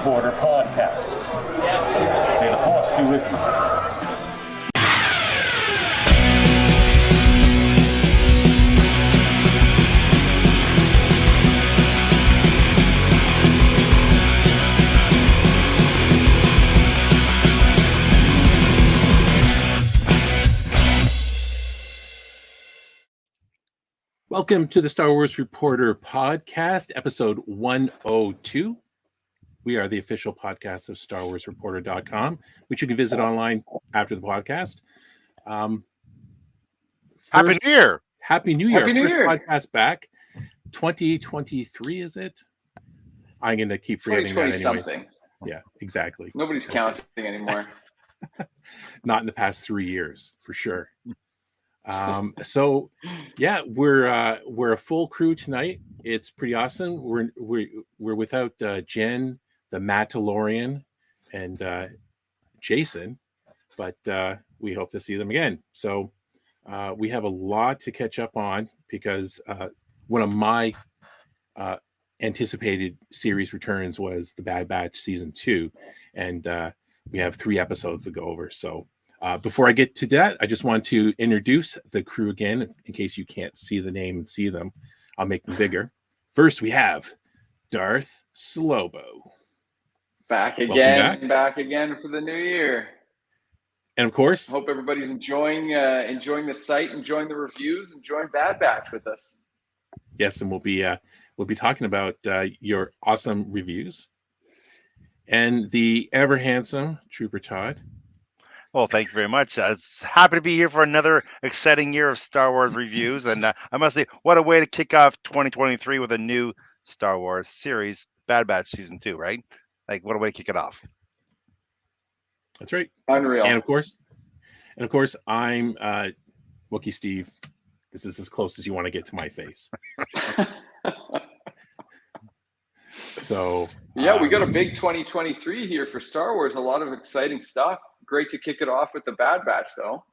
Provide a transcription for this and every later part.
Reporter podcast. May the Force be with you. Welcome to the Star Wars Reporter podcast, episode 102. We are the official podcast of StarWarsReporter.com, which you can visit online after the podcast. Happy New Year! Happy New Year. Happy New First Year. podcast back. 2023, is it? I'm going to keep forgetting that anyways. Something. Yeah, exactly. Nobody's counting anymore. Not in the past 3 years, for sure. So yeah, we're a full crew tonight. It's pretty awesome. We're without Jen, the Mandalorian, and Jason, but we hope to see them again. So we have a lot to catch up on because one of my anticipated series returns was the Bad Batch season 2, and we have 3 episodes to go over. So before I get to that, I just want to introduce the crew again, in case you can't see the name and see them. I'll make them bigger. First, we have Darth Slobo. Back Welcome back again for the new year. And of course, Hope everybody's enjoying the site, enjoying the reviews, enjoying Bad Batch with us. yes, and we'll be talking about your awesome reviews. And the ever handsome Trooper Todd. Well, thank you very much. I was happy to be here for another exciting year of Star Wars reviews. And I must say, what a way to kick off 2023 with a new Star Wars series, Bad Batch Season 2, right? Like, what a way to kick it off. That's right. Unreal. And of course, I'm Wookie Steve. This is as close as you want to get to my face. So yeah, we got a big 2023 here for Star Wars. A lot of exciting stuff. Great to kick it off with the Bad Batch, though.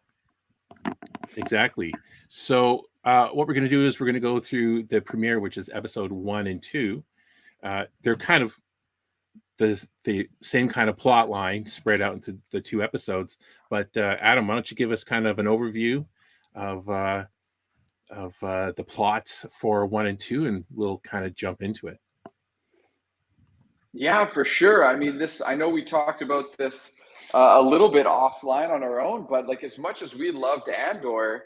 Exactly. So what we're going to do is we're going to go through the premiere, which is episode 1 and 2. They're kind of the same kind of plot line spread out into the 2 episodes. But Adam, why don't you give us kind of an overview of the plots for 1 and 2, and we'll kind of jump into it. Yeah, for sure. I mean, I know we talked about this a little bit offline on our own, but like as much as we loved Andor,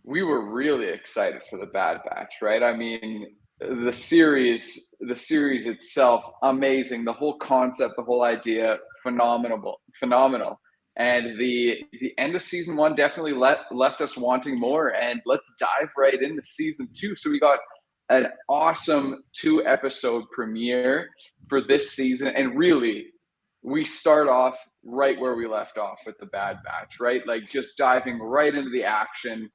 we were really excited for the Bad Batch, right? I mean, the series itself, amazing. The whole concept, the whole idea, phenomenal. And the end of season 1 definitely left us wanting more. And let's dive right into season 2. So we got an awesome 2-episode premiere for this season, and really, we start off right where we left off with the Bad Batch, right? Like just diving right into the action.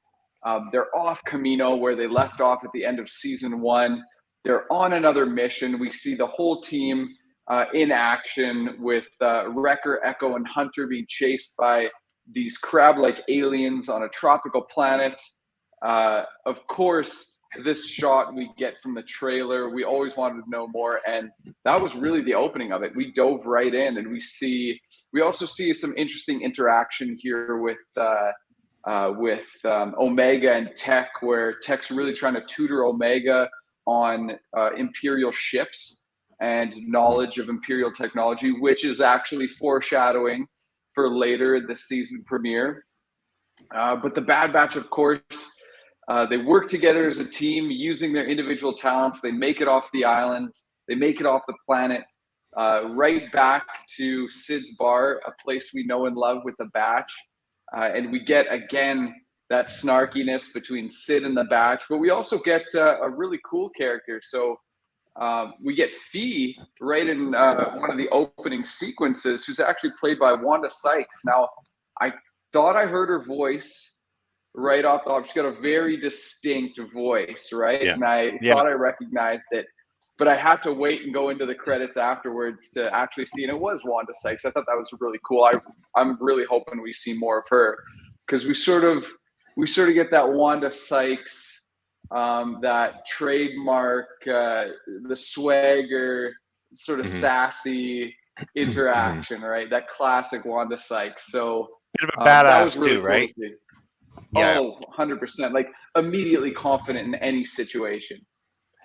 They're off Camino where they left off at the end of season 1. They're on another mission. We see the whole team in action with Wrecker, Echo, and Hunter being chased by these crab-like aliens on a tropical planet. Of course, this shot we get from the trailer, we always wanted to know more, and that was really the opening of it. We dove right in, and we also see some interesting interaction here with Omega and Tech, where Tech's really trying to tutor Omega on Imperial ships and knowledge of Imperial technology, which is actually foreshadowing for later this season premiere. But the Bad Batch, of course, they work together as a team using their individual talents. They make it off the island. They make it off the planet, right back to Sid's bar, a place we know and love with the Batch. And we get, again, that snarkiness between Sid and the Batch. But we also get a really cool character. So we get Fee right in one of the opening sequences, who's actually played by Wanda Sykes. Now, I thought I heard her voice right off the top. She's got a very distinct voice, right? Yeah. And I thought I recognized it, but I had to wait and go into the credits afterwards to actually see, and it was Wanda Sykes. I thought that was really cool. I'm really hoping we see more of her, because we sort of get that Wanda Sykes, that trademark, the swagger, sort of Mhm. sassy interaction, right? That classic Wanda Sykes. So Bit of a that badass was really too, cool right? to see. Yeah. Oh, 100%. Like immediately confident in any situation.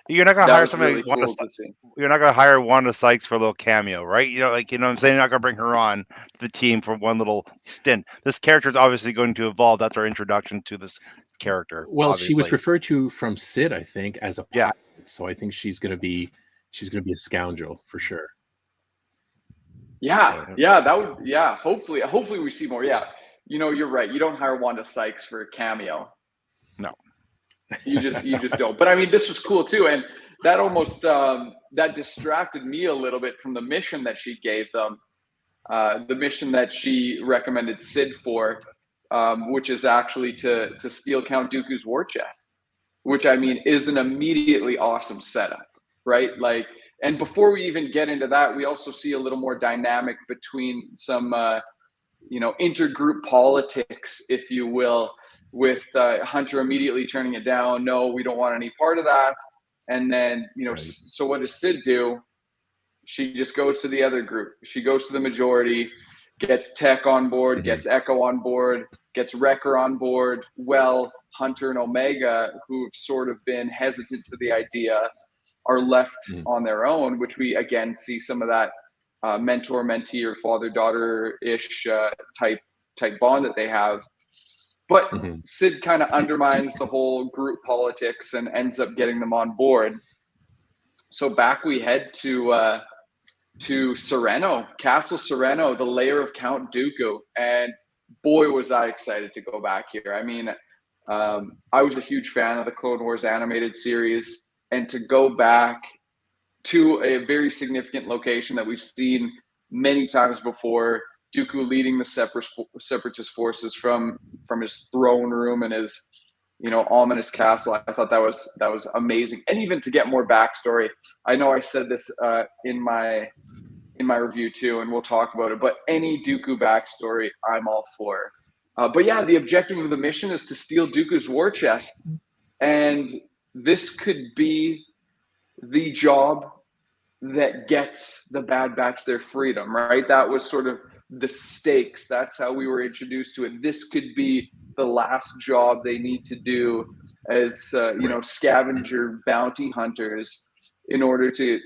You're not gonna That hire was somebody really like Wanda. cool to see. You're not gonna hire Wanda Sykes for a little cameo, right? You know, like, you know what I'm saying? You're not gonna bring her on to the team for one little stint. This character is obviously going to evolve. That's our introduction to this character. Well, she was Obviously, referred to from Sid, I think, as a yeah. pilot. So I think she's going to be a scoundrel for sure. Yeah, So, yeah, that would, yeah. Hopefully we see more. Yeah, you know, you're right. You don't hire Wanda Sykes for a cameo. no. You just don't. But I mean, this was cool too, and that almost that distracted me a little bit from the mission that she gave them. The mission that she recommended Sid for, which is actually to steal Count Dooku's war chest, which I mean is an immediately awesome setup, right? Like, and before we even get into that, we also see a little more dynamic between some, intergroup politics, if you will, with Hunter immediately turning it down. No, we don't want any part of that. And then, Right. so what does Sid do? She just goes to the other group. She goes to the majority, gets Tech on board, gets Echo on board, gets Wrecker on board. Well, Hunter and Omega, who've sort of been hesitant to the idea, are left on their own, which we again see some of that mentor mentee or father daughter ish type bond that they have. But Sid kind of undermines the whole group politics and ends up getting them on board. So back we head to Sereno, Castle Sereno, the lair of Count Dooku, and boy was I excited to go back here. I mean, I was a huge fan of the Clone Wars animated series, and to go back to a very significant location that we've seen many times before, Dooku leading the separatist forces from his throne room and his ominous castle. I thought that was amazing, and even to get more backstory. I know I said this in my review too, and we'll talk about it. But any Dooku backstory, I'm all for. But yeah, the objective of the mission is to steal Dooku's war chest, and this could be the job that gets the Bad Batch their freedom, right? That was sort of the stakes. That's how we were introduced to it. This could be the last job they need to do as scavenger bounty hunters in order to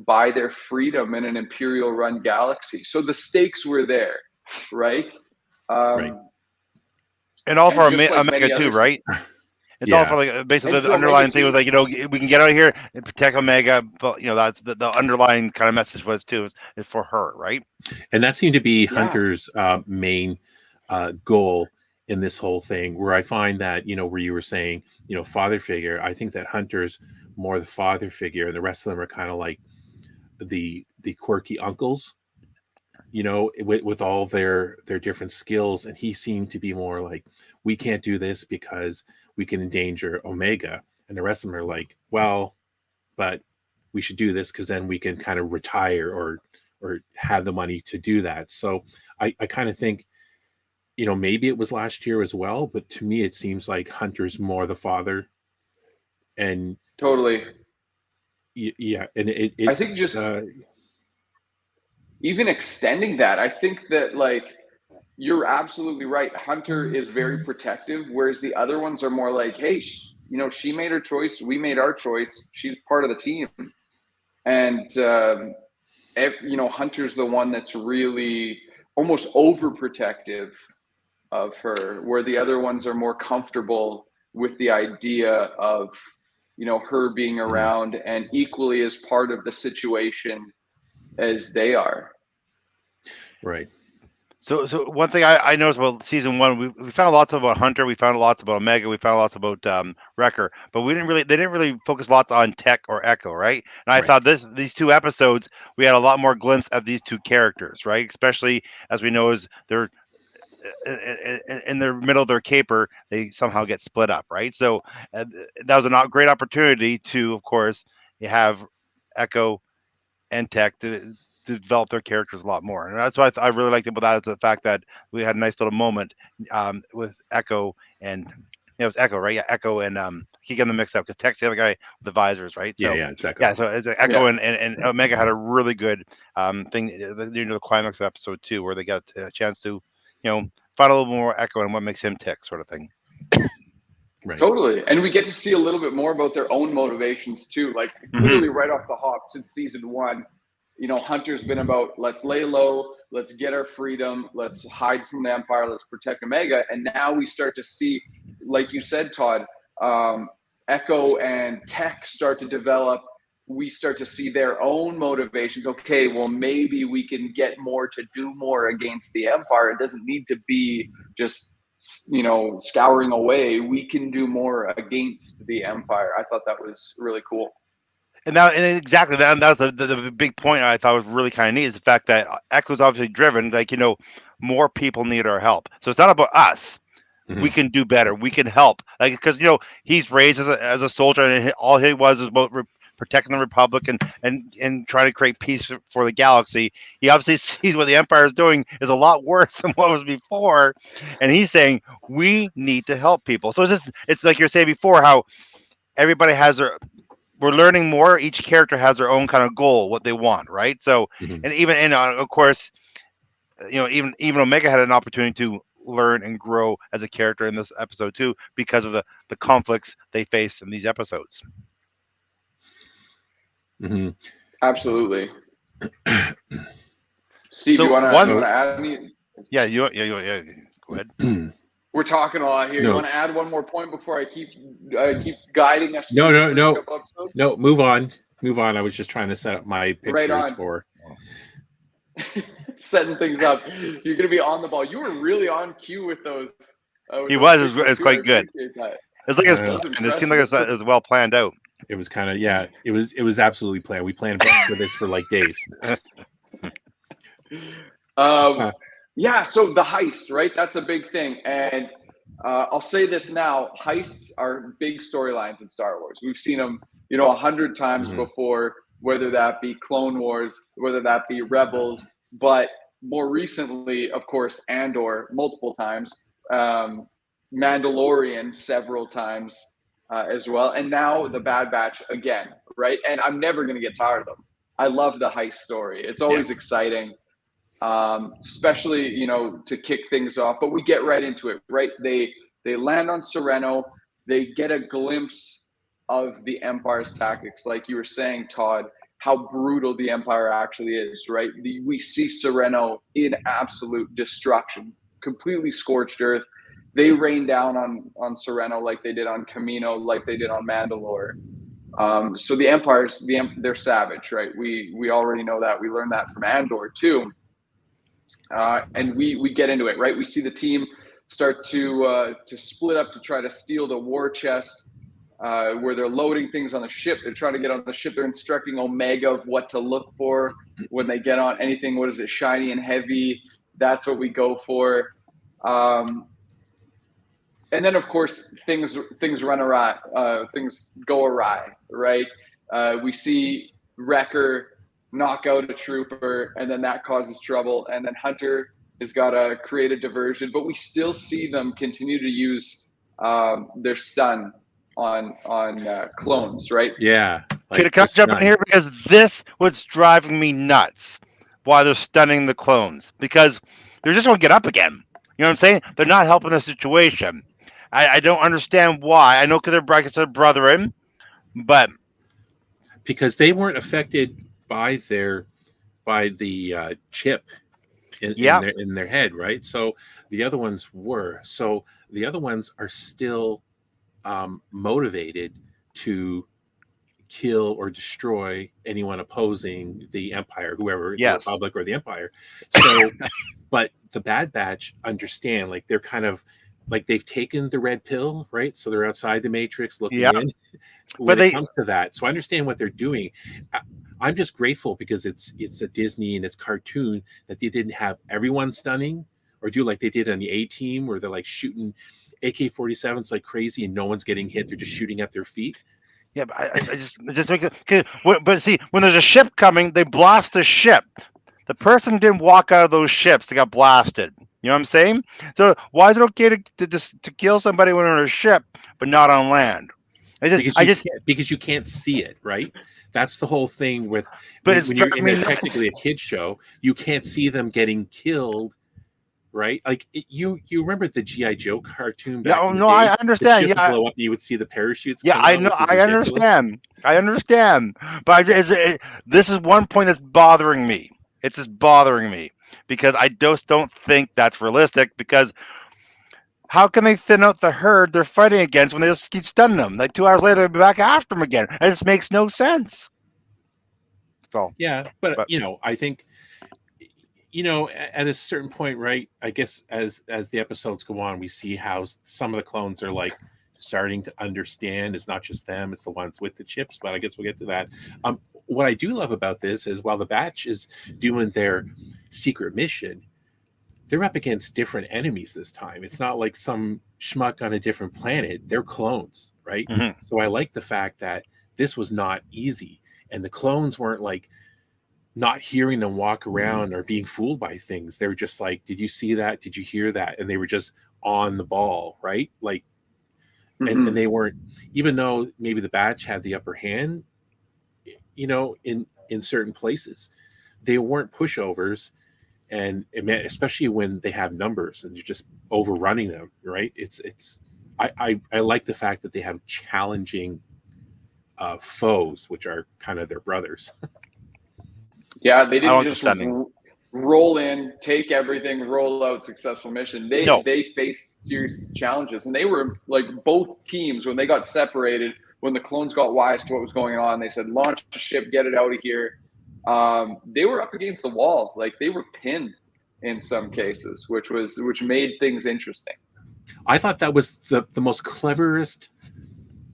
buy their freedom in an Imperial run galaxy. So the stakes were there, right? Right. And all for Omega too, right? It's all for basically And the for underlying Omega thing too. was we can get out of here and protect Omega, but that's the underlying kind of message was too is for her, right? And that seemed to be Hunter's main goal in this whole thing, where I find that, where you were saying, father figure, I think that Hunter's more the father figure, and the rest of them are kind of like the quirky uncles, with all their different skills. And he seemed to be more like, we can't do this because we can endanger Omega. And the rest of them are like, well, but we should do this because then we can kind of retire or have the money to do that. So I kind of think, maybe it was last year as well, but to me, it seems like Hunter's more the father. And totally. Yeah. And I think just even extending that, I think that you're absolutely right. Hunter is very protective, whereas the other ones are more like, hey, she made her choice. We made our choice. She's part of the team. And, Hunter's the one that's really almost overprotective of her, where the other ones are more comfortable with the idea of, her being around and equally as part of the situation as they are. Right. So one thing I noticed about season one, we found lots about Hunter, we found lots about Omega, we found lots about Wrecker, but they didn't really focus lots on Tech or Echo, right? And I thought these two episodes, we had a lot more glimpse of these two characters, right? Especially as we know, as they're in the middle of their caper, they somehow get split up, right? So that was a great opportunity to, of course, you have Echo and Tech to develop their characters a lot more. And that's why I really liked about that is the fact that we had a nice little moment with Echo and Yeah, it was Echo, right? Yeah, Echo and keep getting them mixed up because Tech's the other guy with the visors, right? So it's Echo. yeah, so it's Echo and Omega had a really good thing near the climax of episode 2 where they got a chance to, find a little more Echo and what makes him tick, sort of thing. Right. Totally. And we get to see a little bit more about their own motivations too. Like clearly right off the hop since season 1, Hunter's been about let's lay low, let's get our freedom, let's hide from the Empire, let's protect Omega. And now we start to see, like you said, Todd, Echo and Tech start to develop. We start to see their own motivations. Okay, well, maybe we can get more to do more against the Empire. It doesn't need to be just scouring away. We can do more against the Empire. I thought that was really cool. And exactly that was the big point I thought was really kind of neat is the fact that Echo's obviously driven, like, more people need our help. So it's not about us. Mhm. We can do better. We can help. Like, because, he's raised as a soldier and all he was about protecting the Republic and trying to create peace for the galaxy. He obviously sees what the Empire is doing is a lot worse than what was before. And he's saying, we need to help people. So it's like you're saying before, how everybody has we're learning more. Each character has their own kind of goal, what they want, right? So, Mhm. and of course, even Omega had an opportunity to learn and grow as a character in this episode too, because of the conflicts they face in these episodes. Mhm. Absolutely. Steve, So you want to add any? Yeah, go ahead. We're talking a lot here. No. You want to add one more point before I keep guiding us? No, through no, the no. first couple episodes? No, move on. I was just trying to set up my pictures Right on. for setting things up. You're going to be on the ball. You were really on cue with those. He was. It was quite good. It's like it seemed like it was well planned out. It was kind of It was absolutely planned. We planned for this for like days. Yeah. So the heist, right? That's a big thing, and I'll say this now: heists are big storylines in Star Wars. We've seen them, 100 times before. Whether that be Clone Wars, whether that be Rebels, but more recently, of course, Andor multiple times, Mandalorian several times as well, and now the Bad Batch again, right? And I'm never going to get tired of them. I love the heist story. It's always exciting, especially, to kick things off. But we get right into it, right? They land on Sereno. They get a glimpse of the Empire's tactics, like you were saying, Todd, how brutal the Empire actually is, right? We see Sereno in absolute destruction, completely scorched earth. They rain down on Sereno like they did on Camino, like they did on Mandalore. So the Empire's they're savage, right? We already know that. We learned that from Andor too, and we get into it, right? We see the team start to split up to try to steal the war chest. Where they're loading things on the ship. They're trying to get on the ship. They're instructing Omega of what to look for when they get on anything. What is it? Shiny and heavy. That's what we go for. And then, of course, things run awry. Things go awry, right? We see Wrecker knock out a trooper, and then that causes trouble. And then Hunter has got to create a diversion. But we still see them continue to use their stun on clones, right? Yeah. Can I jump in here, because this was driving me nuts? Why they're stunning the clones? Because they're just going to get up again. You know what I'm saying? They're not helping the situation. I don't understand why. I know because their brackets are brethren, but because they weren't affected by the chip in their head, right? So the other ones were. So the other ones are still motivated to kill or destroy anyone opposing the Empire, whoever, the Republic or the Empire. So, but the Bad Batch understand, like they're kind of like they've taken the red pill, right? So they're outside the Matrix looking in. When it comes to that, so I understand what they're doing. I'm just grateful because it's a Disney and it's cartoon that they didn't have everyone stunning or do like they did on the A-Team where they're like shooting AK-47s like crazy and no one's getting hit. They're just shooting at their feet. Yeah, but I just make it. But see, when there's a ship coming, they blast the ship. The person didn't walk out of those ships; they got blasted. You know what I'm saying? So why is it okay to kill somebody when on a ship but not on land? Because you can't see it, right? That's the whole thing with But it's when you're driving in me a nuts. technically a kid show, you can't see them getting killed, right? Like you remember the GI Joe cartoon Yeah, back oh in the no, I day? The understand. ship would Yeah, blow up, and you would see the parachutes yeah, come I out, know, which was I ridiculous. understand. I understand. But this is one point that's bothering me. It's just bothering me because I just don't think that's realistic. Because how can they thin out the herd they're fighting against when they just keep stunning them? Like 2 hours later, they'll be back after them again. It just makes no sense. So, Yeah, but but I think at a certain point, right? I guess as the episodes go on, we see how some of the clones are like starting to understand it's not just them, it's the ones with the chips. But I guess we'll get to that. What I do love about this is while the batch is doing their secret mission, they're up against different enemies this time. It's not like some schmuck on a different planet. They're clones, right? mhm. So I like the fact that this was not easy, and the clones weren't like not hearing them walk around or being fooled by things. They were just like, did you see that? Did you hear that? And they were just on the ball, right? Like, and Mhm. they weren't, even though maybe the batch had the upper hand, in certain places, they weren't pushovers. And it meant, especially when they have numbers and you're just overrunning them, right? I like the fact that they have challenging foes, which are kind of their brothers. Yeah, they I don't didn't like the just stunning. roll in, take everything, roll out successful mission. No, They faced serious challenges, and they were like both teams when they got separated. When the clones got wise to what was going on, they said, "Launch the ship, get it out of here." They were up against the wall, like they were pinned in some cases, which made things interesting. I thought that was the most cleverest,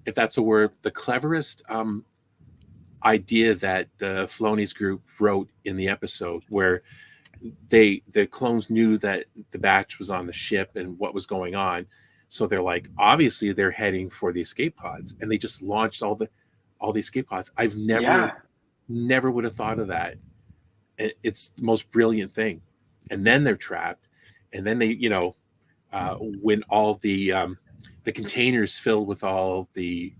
if that's a word, the cleverest idea that the Filoni's group wrote in the episode, where the clones knew that the batch was on the ship and what was going on, so they're like, obviously they're heading for the escape pods, and they just launched all the escape pods. I've Yeah, never would have thought of that. It's the most brilliant thing. And then they're trapped, and then they when all the containers filled with all the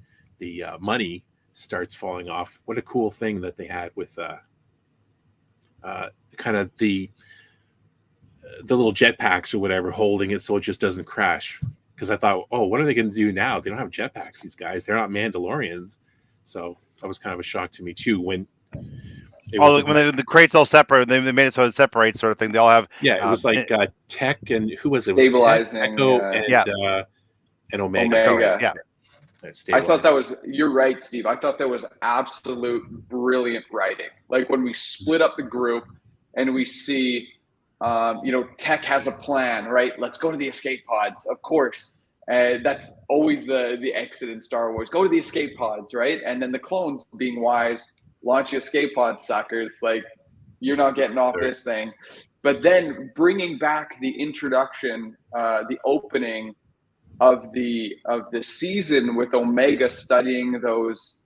money starts falling off. What a cool thing that they had with kind of the little jetpacks or whatever holding it so it just doesn't crash. Because I thought, oh, what are they going to do now? They don't have jetpacks. These guys, they're not Mandalorians. So that was kind of a shock to me too. When it oh, was look, when the crates all separate, they made it so it separates, sort of thing. They all have, yeah, it was like Tech and who was it? It was Tech, stabilizing Echo, yeah, and Omega. Echo, right? Omega. Yeah, I thought that Stabilizing. was, you're right, Steve. I thought that was absolute brilliant writing. Like when we split up the group and we see, Tech has a plan, right? Let's go to the escape pods, of course. That's always the exit in Star Wars. Go to the escape pods, right? And then the clones, being wise, launch the escape pod suckers. Like, you're not getting off Sorry. this thing. But then bringing back the introduction, the opening of the season with Omega studying those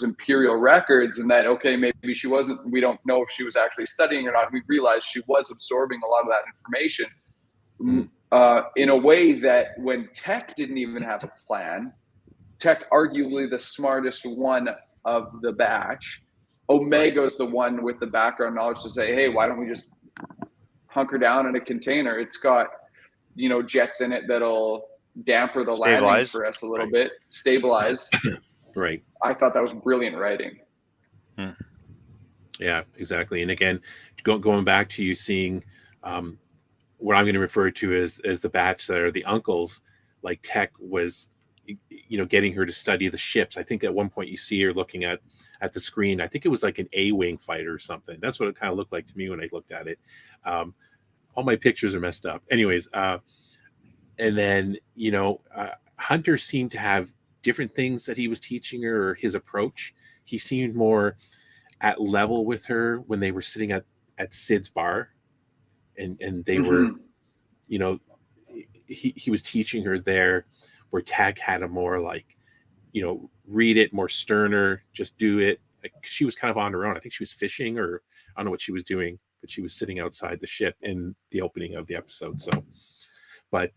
imperial records, and that, okay, maybe she wasn't, we don't know if she was actually studying or not. We realized she was absorbing a lot of that information, Mm. in a way that when Tech didn't even have a plan, Tech arguably the smartest one of the batch, Right. Omega's the one with the background knowledge to say, hey, why don't we just hunker down in a container? It's got jets in it that'll damper the landing stabilize. for us a little Right. bit, stabilize. Right. I thought that was brilliant writing. Hmm. Yeah, exactly. And again, going back to you seeing um, what I'm going to refer to as the batch that are the uncles, like Tech was, getting her to study the ships. I think at one point you see her looking at the screen. I think it was like an A-wing fighter or something. That's what it kind of looked like to me when I looked at it. Um, all my pictures are messed up. Anyways, and then Hunter seemed to have different things that he was teaching her, or his approach. He seemed more at level with her when they were sitting at Sid's bar, and they were, Mm-hmm. you know, he was teaching her there, where Tag had a more like, read it, more sterner, just do it. Like she was kind of on her own. I think she was fishing, or I don't know what she was doing, but she was sitting outside the ship in the opening of the episode. So, but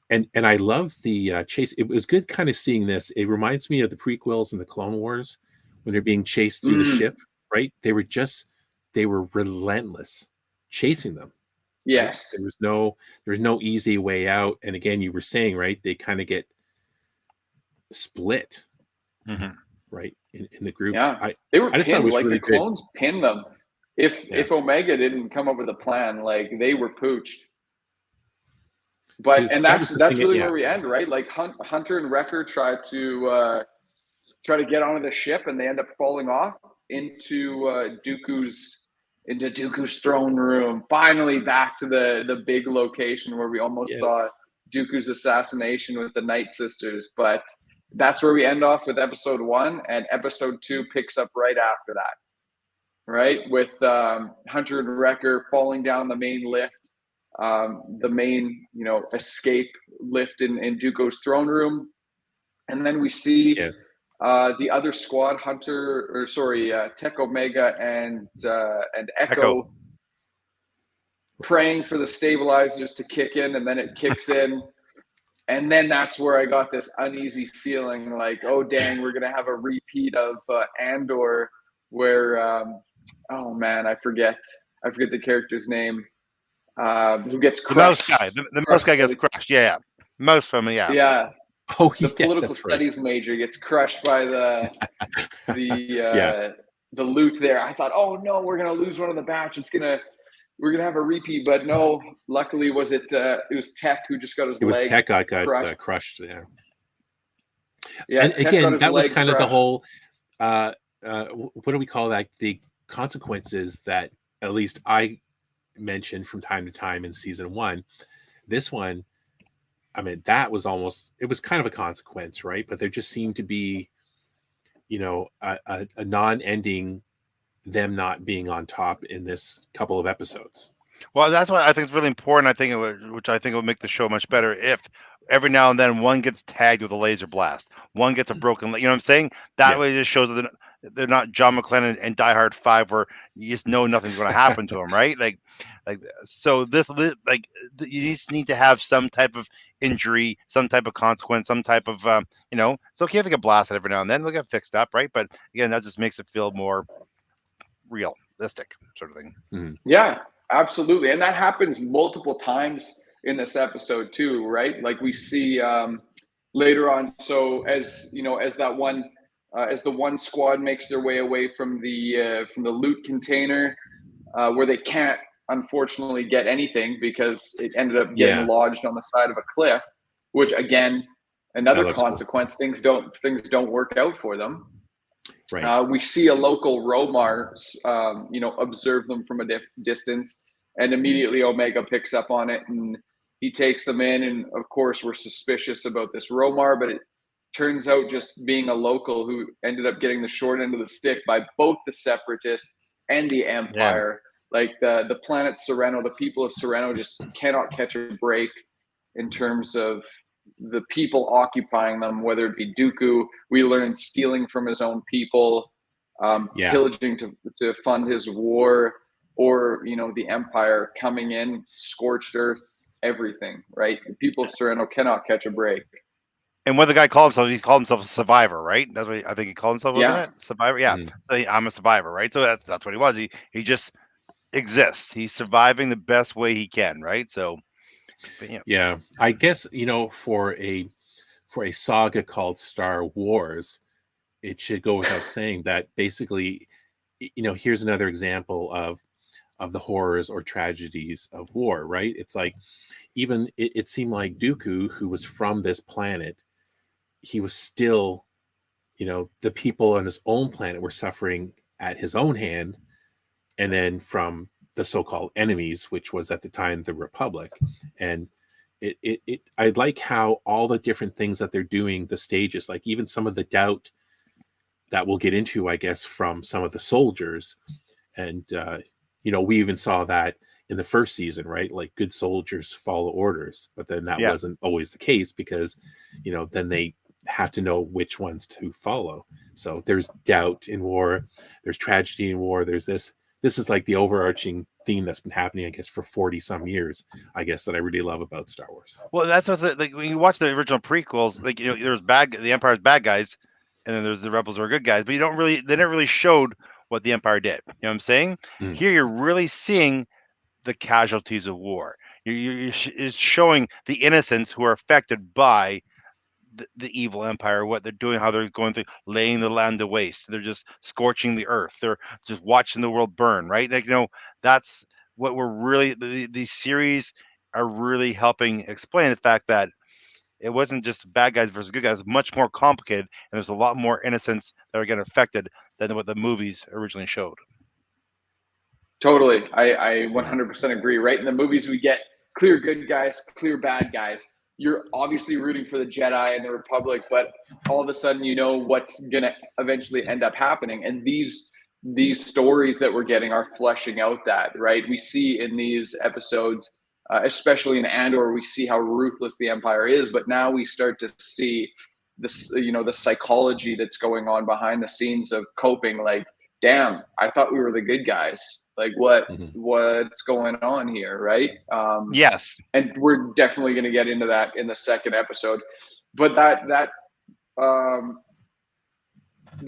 and I love the chase. It was good kind of seeing this. It reminds me of the prequels and the Clone Wars when they're being chased through the ship, right? They were relentless chasing them. Yes. Right? There was no easy way out. And again, you were saying, right, they kind of get split, right, in the groups. Yeah, they were I just thought it pinned. was Like really the clones pinned them. If Omega didn't come up with a plan, like they were pooched. But and that's really where we end, right? Like Hunter and Wrecker try to get onto the ship, and they end up falling off into Dooku's throne room. Finally, back to the big location where we almost saw Dooku's assassination with the Night Sisters. But that's where we end off with episode 1, and episode 2 picks up right after that, right? With Hunter and Wrecker falling down the main lift, the main, escape lift in Dooku's throne room. And then we see the other squad, Tech Omega and Echo praying for the stabilizers to kick in, and then it kicks in. And then that's where I got this uneasy feeling like, oh, dang, we're going to have a repeat of Andor where, oh, man, I forget the character's name, who gets crushed. The mouse guy gets crushed, yeah. Mouse from it, yeah. Yeah. Oh, the political studies major gets crushed by the loot there. I thought, oh, no, we're going to lose one of the batch. We're gonna have a repeat, but no. Luckily, it was Tech who just got his leg. It was Tech got crushed. Yeah. And again, that was kind of the whole. What do we call that? The consequences that at least I mentioned from time to time in season 1. This one, I mean, it was kind of a consequence, right? But there just seemed to be, a non-ending. Them not being on top in this couple of episodes. Well, that's why I think it's really important. Which I think will make the show much better if every now and then one gets tagged with a laser blast, one gets a broken leg. You know what I'm saying? That way, it just shows that they're not John McClane and Die Hard 5, where you just know nothing's going to happen to them, right? So you just need to have some type of injury, some type of consequence, some type of it's okay if they get blasted every now and then. They'll get fixed up, right? But again, that just makes it feel more realistic, sort of thing. Yeah, absolutely. And that happens multiple times in this episode too, right? Like we see later on. So as the one squad makes their way away from the loot container, where they can't unfortunately get anything because it ended up getting lodged on the side of a cliff, which again, another consequence. Cool. Things don't work out for them. Right. We see a local Romar, observe them from a distance, and immediately Omega picks up on it, and he takes them in. And of course, we're suspicious about this Romar, but it turns out just being a local who ended up getting the short end of the stick by both the Separatists and the Empire. Yeah. Like the planet Sereno, the people of Sereno just cannot catch a break in terms of the people occupying them, whether it be Dooku, we learned stealing from his own people, pillaging to fund his war, or the Empire coming in, scorched earth, everything, right? The people of Sereno cannot catch a break. And what the guy called himself, he called himself a survivor, right? That's what I think he called himself, wasn't it? Survivor, yeah. So I'm a survivor, right? So that's what he was. He just exists. He's surviving the best way he can, right? So. Yeah, I guess for a saga called Star Wars, it should go without saying that basically, here's another example of the horrors or tragedies of war, right? It's like even it seemed like Dooku, who was from this planet, he was still, the people on his own planet were suffering at his own hand, and then from the so-called enemies, which was at the time the Republic. And I like how all the different things that they're doing, the stages, like even some of the doubt that we'll get into, I guess, from some of the soldiers. And we even saw that in the first season, right? Like good soldiers follow orders, but then that wasn't always the case because then they have to know which ones to follow. So there's doubt in war, there's tragedy in war, there's this, this is like the overarching theme that's been happening, I guess, for 40 some years, I guess, that I really love about Star Wars. Well, that's what's like when you watch the original prequels, like there's the Empire's bad guys, and then there's the rebels who are good guys, but they never really showed what the Empire did. You know what I'm saying? Mm. Here you're really seeing the casualties of war. It's showing the innocents who are affected by the evil empire, what they're doing, how they're going through laying the land to waste. They're just scorching the earth. They're just watching the world burn, right? Like, that's what we're really, these series are really helping explain the fact that it wasn't just bad guys versus good guys, much more complicated. And there's a lot more innocents that are getting affected than what the movies originally showed. Totally. I 100% agree. Right? In the movies, we get clear good guys, clear bad guys. You're obviously rooting for the Jedi and the Republic, but all of a sudden, what's going to eventually end up happening. And these stories that we're getting are fleshing out that, right? We see in these episodes, especially in Andor, we see how ruthless the Empire is, but now we start to see this, the psychology that's going on behind the scenes of coping. Like, damn, I thought we were the good guys. Like, what's going on here, right? Yes. And we're definitely going to get into that in the second episode. But that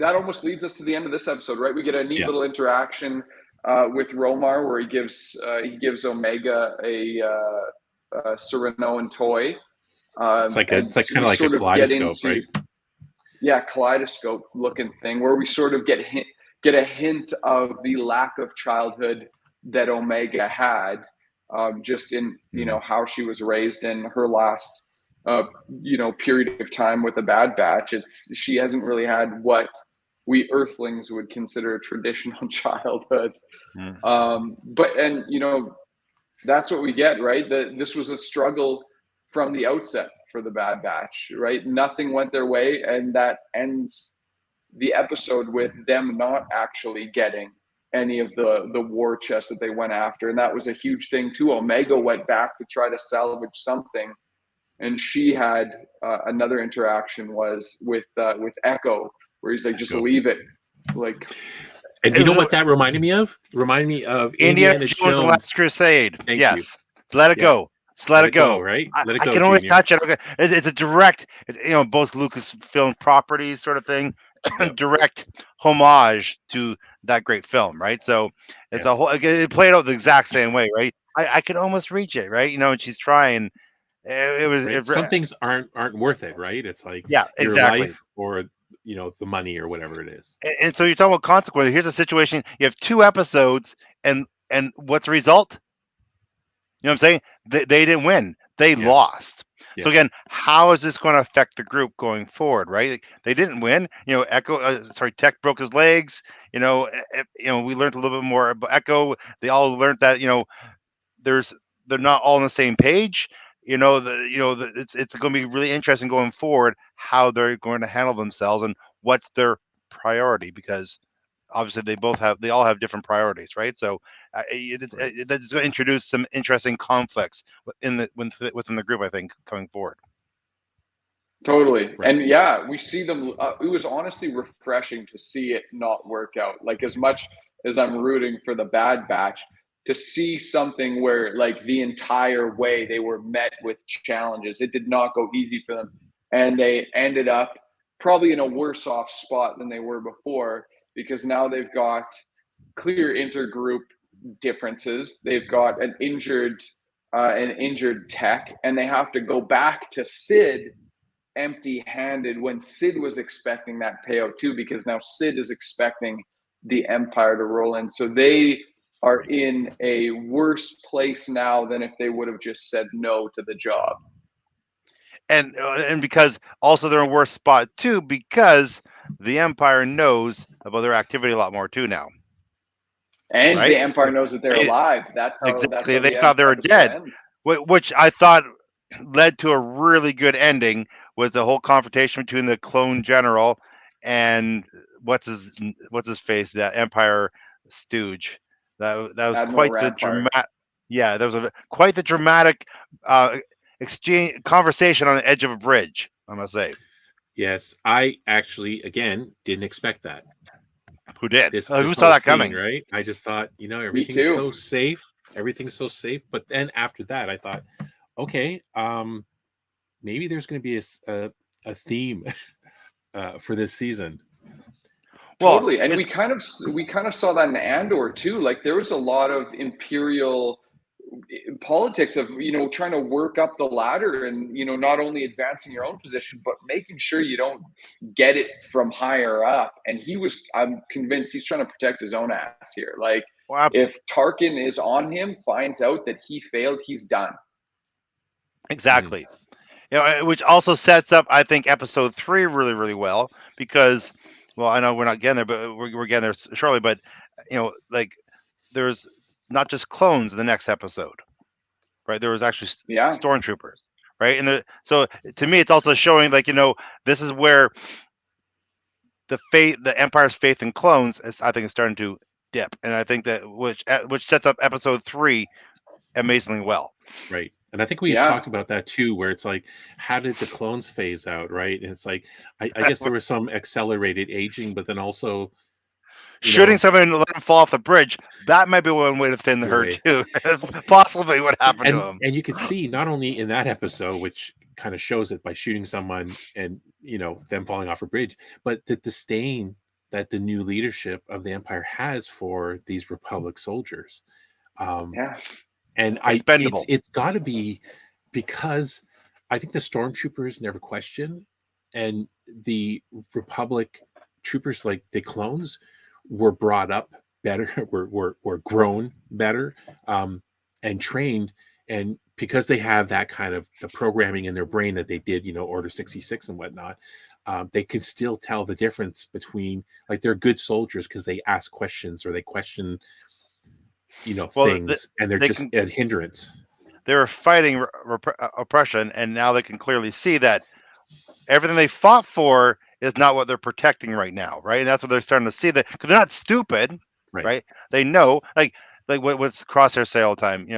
almost leads us to the end of this episode, right? We get a neat little interaction with Romar where he gives Omega a Serenoan toy. It's like kind of like a kaleidoscope, right? Yeah, kaleidoscope looking thing where we sort of get a hint of the lack of childhood that Omega had, just in how she was raised in her last period of time with the Bad Batch. She hasn't really had what we Earthlings would consider a traditional childhood. That's what we get, right? This was a struggle from the outset for the Bad Batch, right? Nothing went their way, and that ends the episode with them not actually getting any of the war chest that they went after. And that was a huge thing too. Omega went back to try to salvage something, and she had another interaction was with Echo, where he's like, just leave it. Like, and you know what that reminded me of? Reminded me of Indiana Jones and Last Crusade. Thank you. Let it go. Just let it go. Right? Let it I go, can always Junior. touch it. It's a direct, both Lucasfilm properties sort of thing, direct homage to that great film, right? So it's a whole. It played out the exact same way, right? I can almost reach it, right? And she's trying. It was right? Some things aren't worth it, right? It's like your life or the money or whatever it is. And so you're talking about consequences. Here's a situation: you have 2 episodes, and what's the result? You know what I'm saying? They didn't win. They lost. So again, how is this going to affect the group going forward? Right? They didn't win. Tech broke his legs. We learned a little bit more about Echo. They all learned that they're not all on the same page. It's going to be really interesting going forward how they're going to handle themselves and what's their priority, because obviously they all have different priorities, right? So it's going to introduce some interesting conflicts within the group, I think, coming forward. Totally. Right. And we see them. It was honestly refreshing to see it not work out. Like, as much as I'm rooting for the Bad Batch, to see something where, like, the entire way they were met with challenges. It did not go easy for them, and they ended up probably in a worse off spot than they were before, because now they've got clear intergroup differences. They've got an injured Tech, and they have to go back to Sid empty-handed when Sid was expecting that payout too, because now Sid is expecting the Empire to roll in. So they are in a worse place now than if they would have just said no to the job. And because also they're in a worse spot too, because the Empire knows about their activity a lot more too now. And the Empire knows that they're alive. That's how exactly. They thought they were dead, which I thought led to a really good ending. Was the whole confrontation between the clone general and what's his face, that Empire stooge. That was Admiral quite Rampart. The dramatic. Yeah, that was quite the dramatic conversation on the edge of a bridge, I must say. Yes, I actually again didn't expect that. Who did? This Who whole saw that scene, coming? right? I just thought, everything's too. so safe. Everything's so safe. But then after that, I thought, okay, maybe there's going to be a theme for this season. Well, Totally, and we kind of saw that in Andor too. Like there was a lot of imperial politics of trying to work up the ladder and not only advancing your own position but making sure you don't get it from higher up. And I'm convinced he's trying to protect his own ass here. Like if Tarkin is on him, finds out that he failed, he's done. Exactly. Which also sets up, I think, episode 3 really, really well because, well, I know we're not getting there, but we're getting there shortly. But like there's not just clones in the next episode, right? There was actually stormtroopers, right? And so to me, it's also showing like this is where the Empire's faith in clones I think is starting to dip, and I think that which sets up episode 3 amazingly well. Right. And I think we've talked about that too, where it's like, how did the clones phase out, right? And it's like, I guess there was some accelerated aging, but then also shooting someone and let him fall off the bridge. That might be one way to thin the herd too. Possibly what happened to him. And you can see not only in that episode, which kind of shows it by shooting someone and them falling off a bridge, but the disdain that the new leadership of the Empire has for these Republic soldiers. And it's got to be because I think the stormtroopers never question, and the Republic troopers, like the clones, were brought up better, were grown better, and trained, and because they have that kind of the programming in their brain that they did, Order 66 and whatnot, they can still tell the difference between, like, they're good soldiers because they ask questions or they question things, and they're just a hindrance. They were fighting oppression, and now they can clearly see that everything they fought for is not what they're protecting right now, right? And that's what they're starting to see, that because they're not stupid, right? They know, like what's Crosshair say all the time,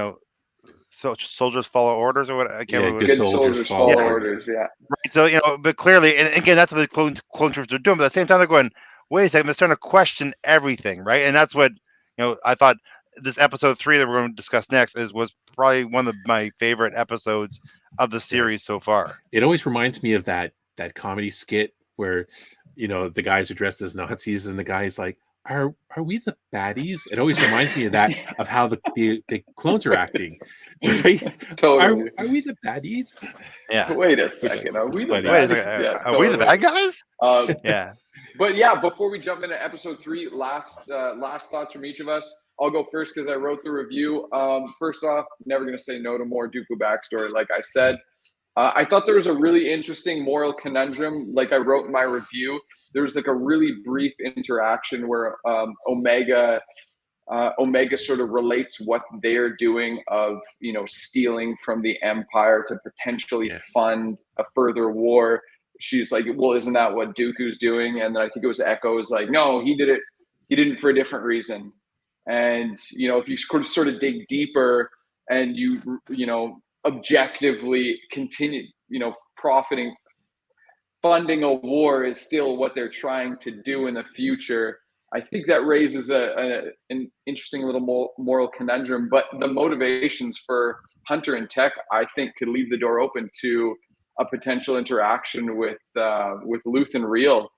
so soldiers follow orders, or what? I can't remember. Good soldiers follow orders, yeah. Right. So but clearly, and again, that's what the clone troopers are doing. But at the same time, they're going, wait a second, they're starting to question everything, right? And that's what I thought. This episode 3 that we're going to discuss next was probably one of my favorite episodes of the series so far. It always reminds me of that comedy skit where the guys are dressed as Nazis and the guy's like, are we the baddies? It always reminds me of that, of how the clones are acting. Right? Totally. Are we the baddies? Yeah. Wait a second. Are we the baddies? Are we the bad guys? Yeah. But yeah, before we jump into episode 3, last thoughts from each of us. I'll go first because I wrote the review. First off, never going to say no to more Dooku backstory, like I said. I thought there was a really interesting moral conundrum. Like I wrote in my review, there was like a really brief interaction where Omega sort of relates what they're doing of, stealing from the Empire to potentially fund a further war. She's like, well, isn't that what Dooku's doing? And then I think it was Echo was like, no, he did it. He did it for a different reason. And, if you sort of dig deeper and you objectively continue, funding a war is still what they're trying to do in the future. I think that raises an interesting little moral conundrum, but the motivations for Hunter and Tech, I think, could leave the door open to a potential interaction with Luthen Real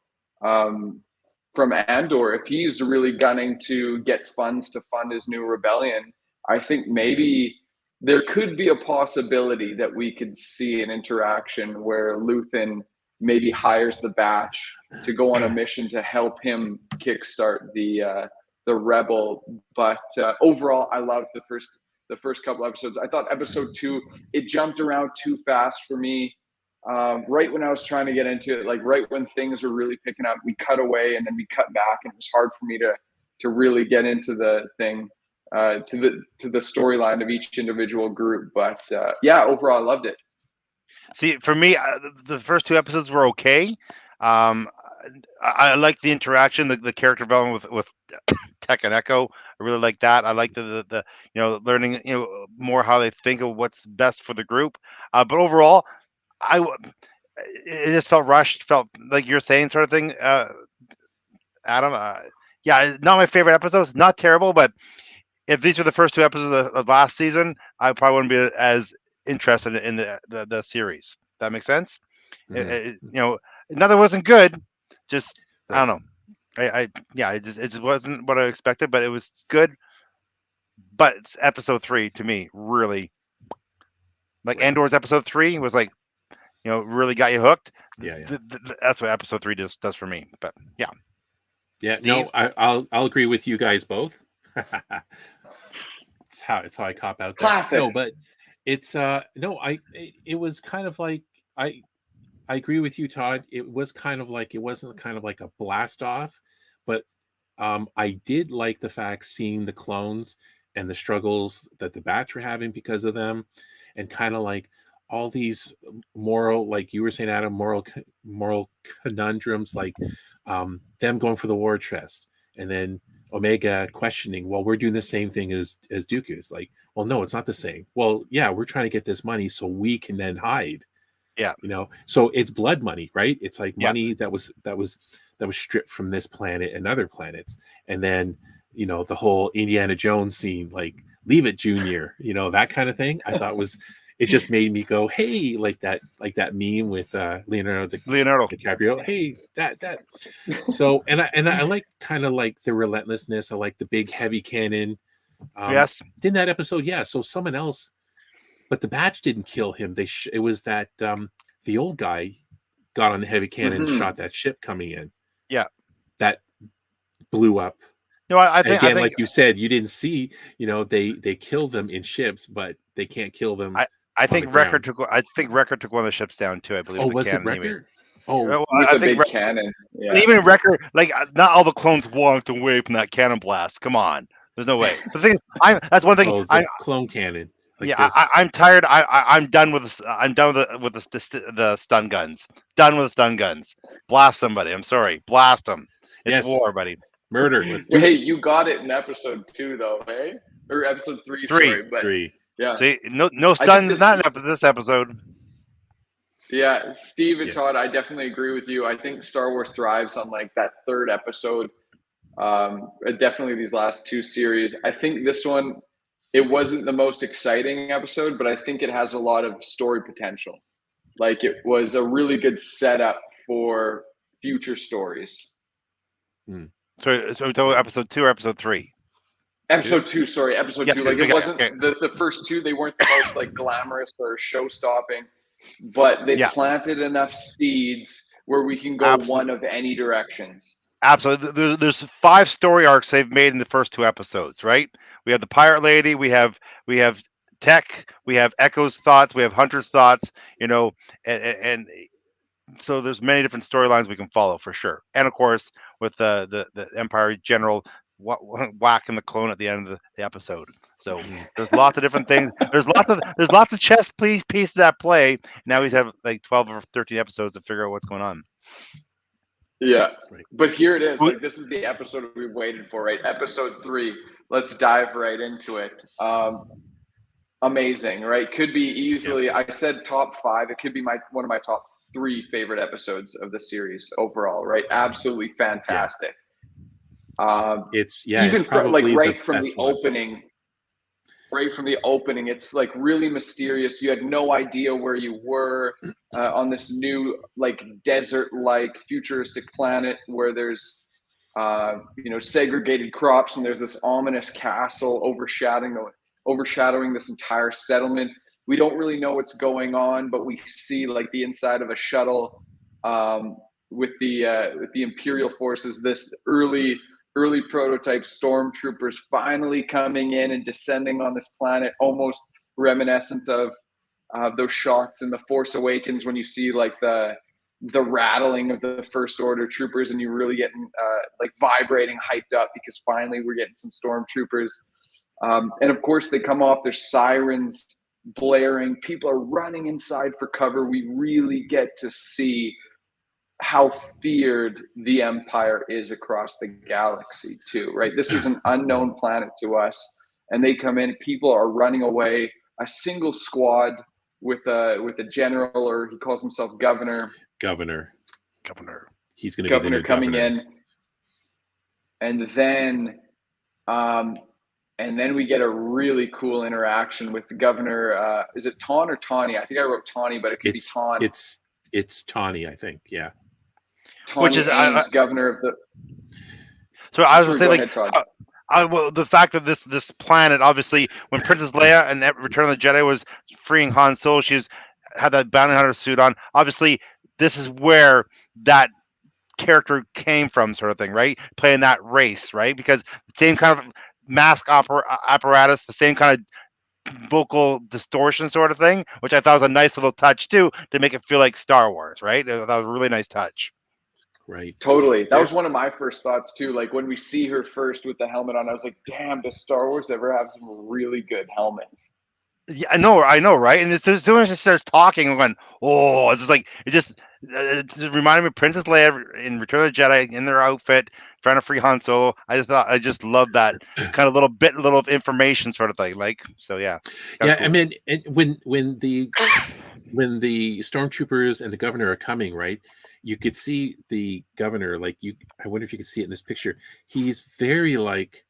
from Andor. If he's really gunning to get funds to fund his new rebellion, I think maybe there could be a possibility that we could see an interaction where Luthen maybe hires the batch to go on a mission to help him kickstart the rebel. But overall, I loved the first couple episodes. I thought episode 2, it jumped around too fast for me. Right when I was trying to get into it, like right when things were really picking up, we cut away and then we cut back, and it was hard for me to really get into the thing, to the storyline of each individual group. But yeah, overall, I loved it. See, for me, the first 2 episodes were okay. I like the interaction, the character development with Tech and Echo. I really like that. I like the learning more how they think of what's best for the group. But overall, it just felt rushed. Felt like you're saying, sort of thing, Adam. yeah, not my favorite episodes. Not terrible, but if these were the first 2 episodes of last season, I probably wouldn't be as interested in the series. That makes sense. Another wasn't good. Just I don't know. It just wasn't what I expected, but it was good. But it's episode 3 to me really like Andor's episode 3 was like really got you hooked. Yeah. That's what episode 3 does for me. But yeah. Yeah, Steve? no, I'll agree with you guys both. it's how I cop out there. Classic. No, but it's it was kind of like I agree with you, Todd. It was kind of like it wasn't kind of like a blast off, but I did like the fact seeing the clones and the struggles that the Bats were having because of them, and kind of like all these moral, like you were saying, Adam, moral conundrums, like them going for the war chest, and then Omega questioning, well, we're doing the same thing as Dooku. It's like, well, no, it's not the same. Well, yeah, we're trying to get this money so we can then hide. Yeah. So it's blood money, right? It's like Yeah. money that was stripped from this planet and other planets. And then, the whole Indiana Jones scene, like leave it, Junior, that kind of thing. I thought it just made me go, hey, like that meme with Leonardo DiCaprio. Hey, that. So, and I like kind of like the relentlessness. I like the big heavy cannon. Yes. In that episode, yeah. So someone else, but the Batch didn't kill him. It was that the old guy got on the heavy cannon and shot that ship coming in. Yeah. That blew up. No, I think like you said, you didn't see. They kill them in ships, but they can't kill them. I think Wrecker took one of the ships down too. I believe. Oh, was it Wrecker? Oh, with I the think big cannon. Yeah. Even Wrecker, like not all the clones walked away from that cannon blast. Come on, there's no way. The thing is, that's one thing. Clone cannon. Like I'm tired. I'm done with this. I'm done with the stun guns. Done with stun guns. Blast somebody. I'm sorry. Blast them. It's war, buddy. Murder. Let's do Hey, it. you got it in episode 2, though, hey? Or episode 3, 3. sorry. But 3. yeah. See, no stuns in this episode. Yeah, Steve and Todd, I definitely agree with you. I think Star Wars thrives on like that 3rd episode. Definitely these last 2 series. I think this one, it wasn't the most exciting episode, but I think it has a lot of story potential. Like it was a really good setup for future stories. So episode 2 or episode 3? Episode 2, sorry, episode 2. Like it wasn't the first 2. They weren't the most like glamorous or show-stopping, but they planted enough seeds where we can go one of any directions. Absolutely. There's 5 story arcs they've made in the first 2 episodes, right? We have the pirate lady, we have Tech, we have Echo's thoughts, we have Hunter's thoughts, and so there's many different storylines we can follow for sure. And of course, with the Empire General whacking the clone at the end of the episode. So there's lots of different things. There's lots of chess pieces at play. Now we have like 12 or 13 episodes to figure out what's going on. Yeah, but here it is. Like this is the episode we've waited for, right? Episode 3. Let's dive right into it. Amazing, right? Could be easily. I said top 5. It could be one of my top 3 favorite episodes of the series overall, right? Absolutely fantastic. It's right from the opening. Right from the opening, it's like really mysterious. You had no idea where you were on this new like desert-like futuristic planet where there's segregated crops and there's this ominous castle overshadowing this entire settlement. We don't really know what's going on, but we see like the inside of a shuttle with the Imperial forces. This early prototype stormtroopers finally coming in and descending on this planet, almost reminiscent of those shots in The Force Awakens when you see like the rattling of the First Order troopers and you really getting like vibrating, hyped up because finally we're getting some stormtroopers. And of course they come off, there's sirens blaring, people are running inside for cover. We really get to see how feared the Empire is across the galaxy too, right? This is an unknown planet to us, and they come in, people are running away. A single squad with a general, or he calls himself governor. Governor. He's going to governor be the coming governor. in. and then we get a really cool interaction with the governor. Is it Tawn or Tawny? I think I wrote Tawny, but it could be Tawn. It's Tawny, I think. Yeah. Which Tawny is Ames, governor of the. so I was Sorry, gonna say, go like, ahead, Todd. well, the fact that this planet, obviously, when Princess Leia and Return of the Jedi was freeing Han Solo, had that bounty hunter suit on. Obviously, this is where that character came from, sort of thing, right? Playing that race, right? Because the same kind of mask apparatus, the same kind of vocal distortion, sort of thing, which I thought was a nice little touch too, to make it feel like Star Wars, right? That was a really nice touch. Right. Totally. That was one of my first thoughts too. Like when we see her first with the helmet on, I was like, damn, does Star Wars ever have some really good helmets? Yeah, I know, right? And as soon as she starts talking, I'm going, oh, it's just like it just reminded me of Princess Leia in Return of the Jedi in their outfit trying to free Han Solo. I just love that kind of little of information sort of thing. Like, so yeah. Yeah, Cool. I mean, when the stormtroopers and the governor are coming, right? You could see the governor, like I wonder if you could see it in this picture. He's very like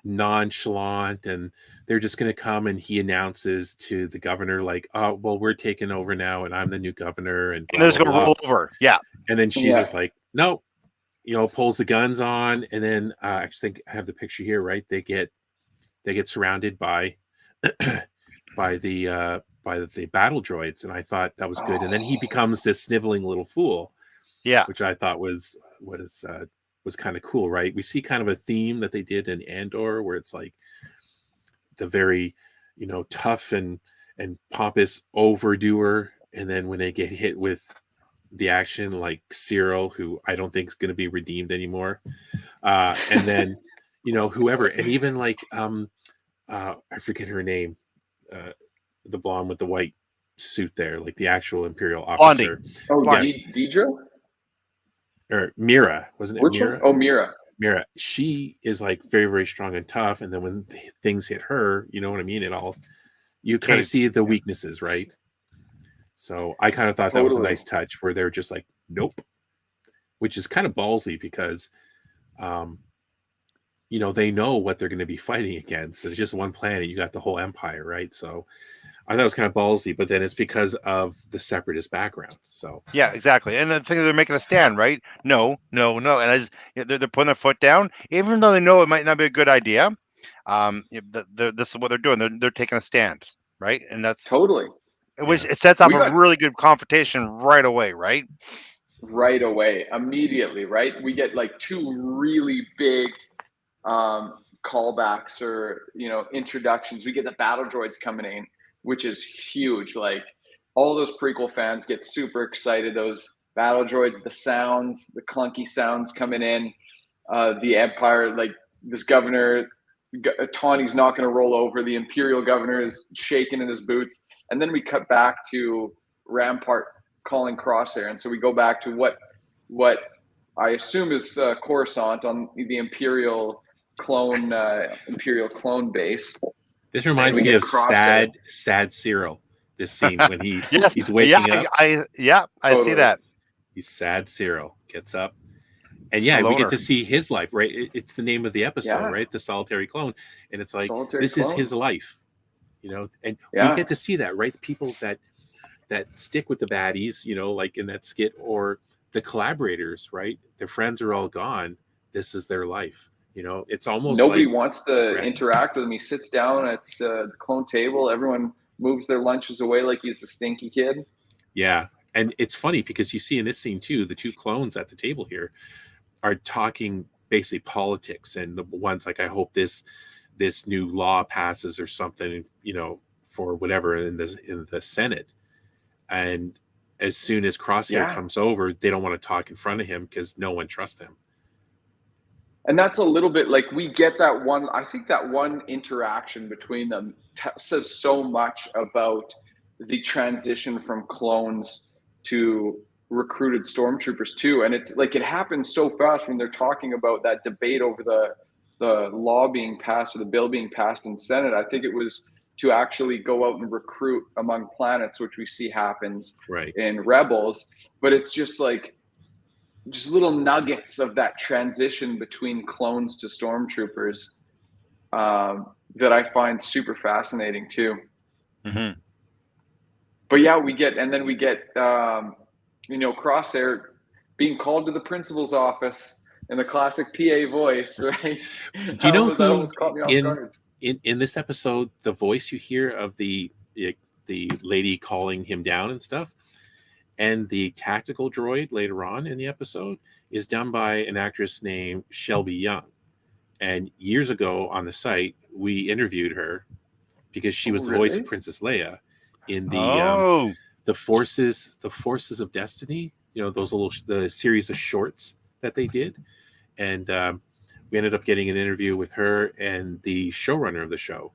nonchalant, and they're just going to come, and he announces to the governor like, oh well, we're taking over now and I'm the new governor, and And blah they're just blah gonna blah. roll over. Yeah. And then she's Yeah. just like, no, pulls the guns on, and then I think I have the picture here, right? They get surrounded by by the battle droids, and I thought that was good. And then he becomes this sniveling little fool, Yeah. which I thought was kind of cool, right? We see kind of a theme that they did in Andor, where it's like the very, tough and pompous overdoer, and then when they get hit with the action, like Cyril, who I don't think is going to be redeemed anymore, and then whoever, and even like I forget her name, the blonde with the white suit there, like the actual Imperial officer. Oh, yes. Deidre? Or Mira, wasn't it? Which Mira? one? Oh, Mira. Mira. She is like very, very strong and tough. And then when things hit her, you know what I mean? You kind of see the weaknesses, right? So I kind of thought that was a nice touch where they're just like, nope, which is kind of ballsy because, they know what they're going to be fighting against. It's just one planet. You got the whole empire, right? So I thought it was kind of ballsy, but then it's because of the separatist background. So yeah, exactly. And the thing they're making a stand, right? No. And they're putting their foot down, even though they know it might not be a good idea. This is what they're doing. They're taking a stand, right? And that's totally. It sets up a really good confrontation right away, right? Right away, immediately, right? We get like two really big callbacks or introductions. We get the battle droids coming in, which is huge. Like all those prequel fans get super excited. Those battle droids, the sounds, the clunky sounds coming in, the Empire, like this governor, Tawny's not going to roll over. The Imperial governor is shaking in his boots. And then we cut back to Rampart calling Crosshair. And so we go back to what I assume is Coruscant on the Imperial clone base. This reminds me of sad Cyril. This scene when he's waking up. I see that. He's sad Cyril gets up, and we get to see his life. Right, it's the name of the episode, right? The solitary clone, and it's like this is his life, and we get to see that, right? People that stick with the baddies, like in that skit, or the collaborators, right? Their friends are all gone. This is their life. It's almost nobody wants to interact with him. He sits down at the clone table. Everyone moves their lunches away like he's the stinky kid. Yeah. And it's funny because you see in this scene too, the two clones at the table here are talking basically politics, and the ones like, I hope this new law passes or something, for whatever in the Senate. And as soon as Crosshair comes over, they don't want to talk in front of him because no one trusts him. And that's a little bit like we get that one. I think that one interaction between them says so much about the transition from clones to recruited stormtroopers too. And it's like it happens so fast when they're talking about that debate over the law being passed or the bill being passed in Senate. I think it was to actually go out and recruit among planets, which we see happens in Rebels. But it's just like just little nuggets of that transition between clones to stormtroopers that I find super fascinating too. Mm-hmm. But yeah, we get Crosshair being called to the principal's office in the classic PA voice, right? Do you know that who almost caught me off guard. in this episode, the voice you hear of the lady calling him down and stuff, and the tactical droid later on in the episode is done by an actress named Shelby Young. And years ago on the site, we interviewed her because she was the voice of Princess Leia in the Forces of Destiny. The series of shorts that they did, and we ended up getting an interview with her and the showrunner of the show.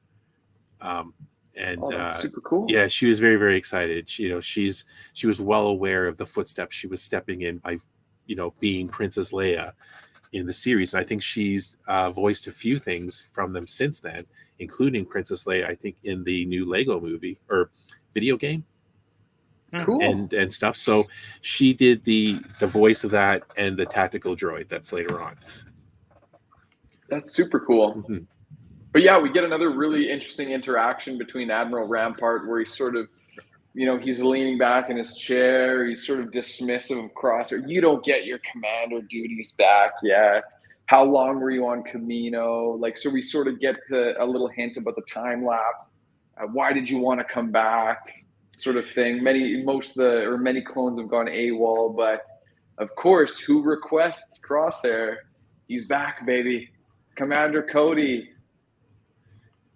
That's super cool. Yeah, she was very, very excited. She was well aware of the footsteps she was stepping in by, being Princess Leia in the series. And I think she's voiced a few things from them since then, including Princess Leia, I think, in the new Lego movie or video game. Cool. And stuff. So she did the voice of that and the tactical droid that's later on. That's super cool. Mm-hmm. But yeah, we get another really interesting interaction between Admiral Rampart, where he's sort of, he's leaning back in his chair. He's sort of dismissive of Crosshair. You don't get your commander duties back yet. How long were you on Camino? So we sort of get to a little hint about the time lapse. Why did you want to come back? Sort of thing. Many clones have gone AWOL, but of course, who requests Crosshair? He's back, baby. Commander Cody,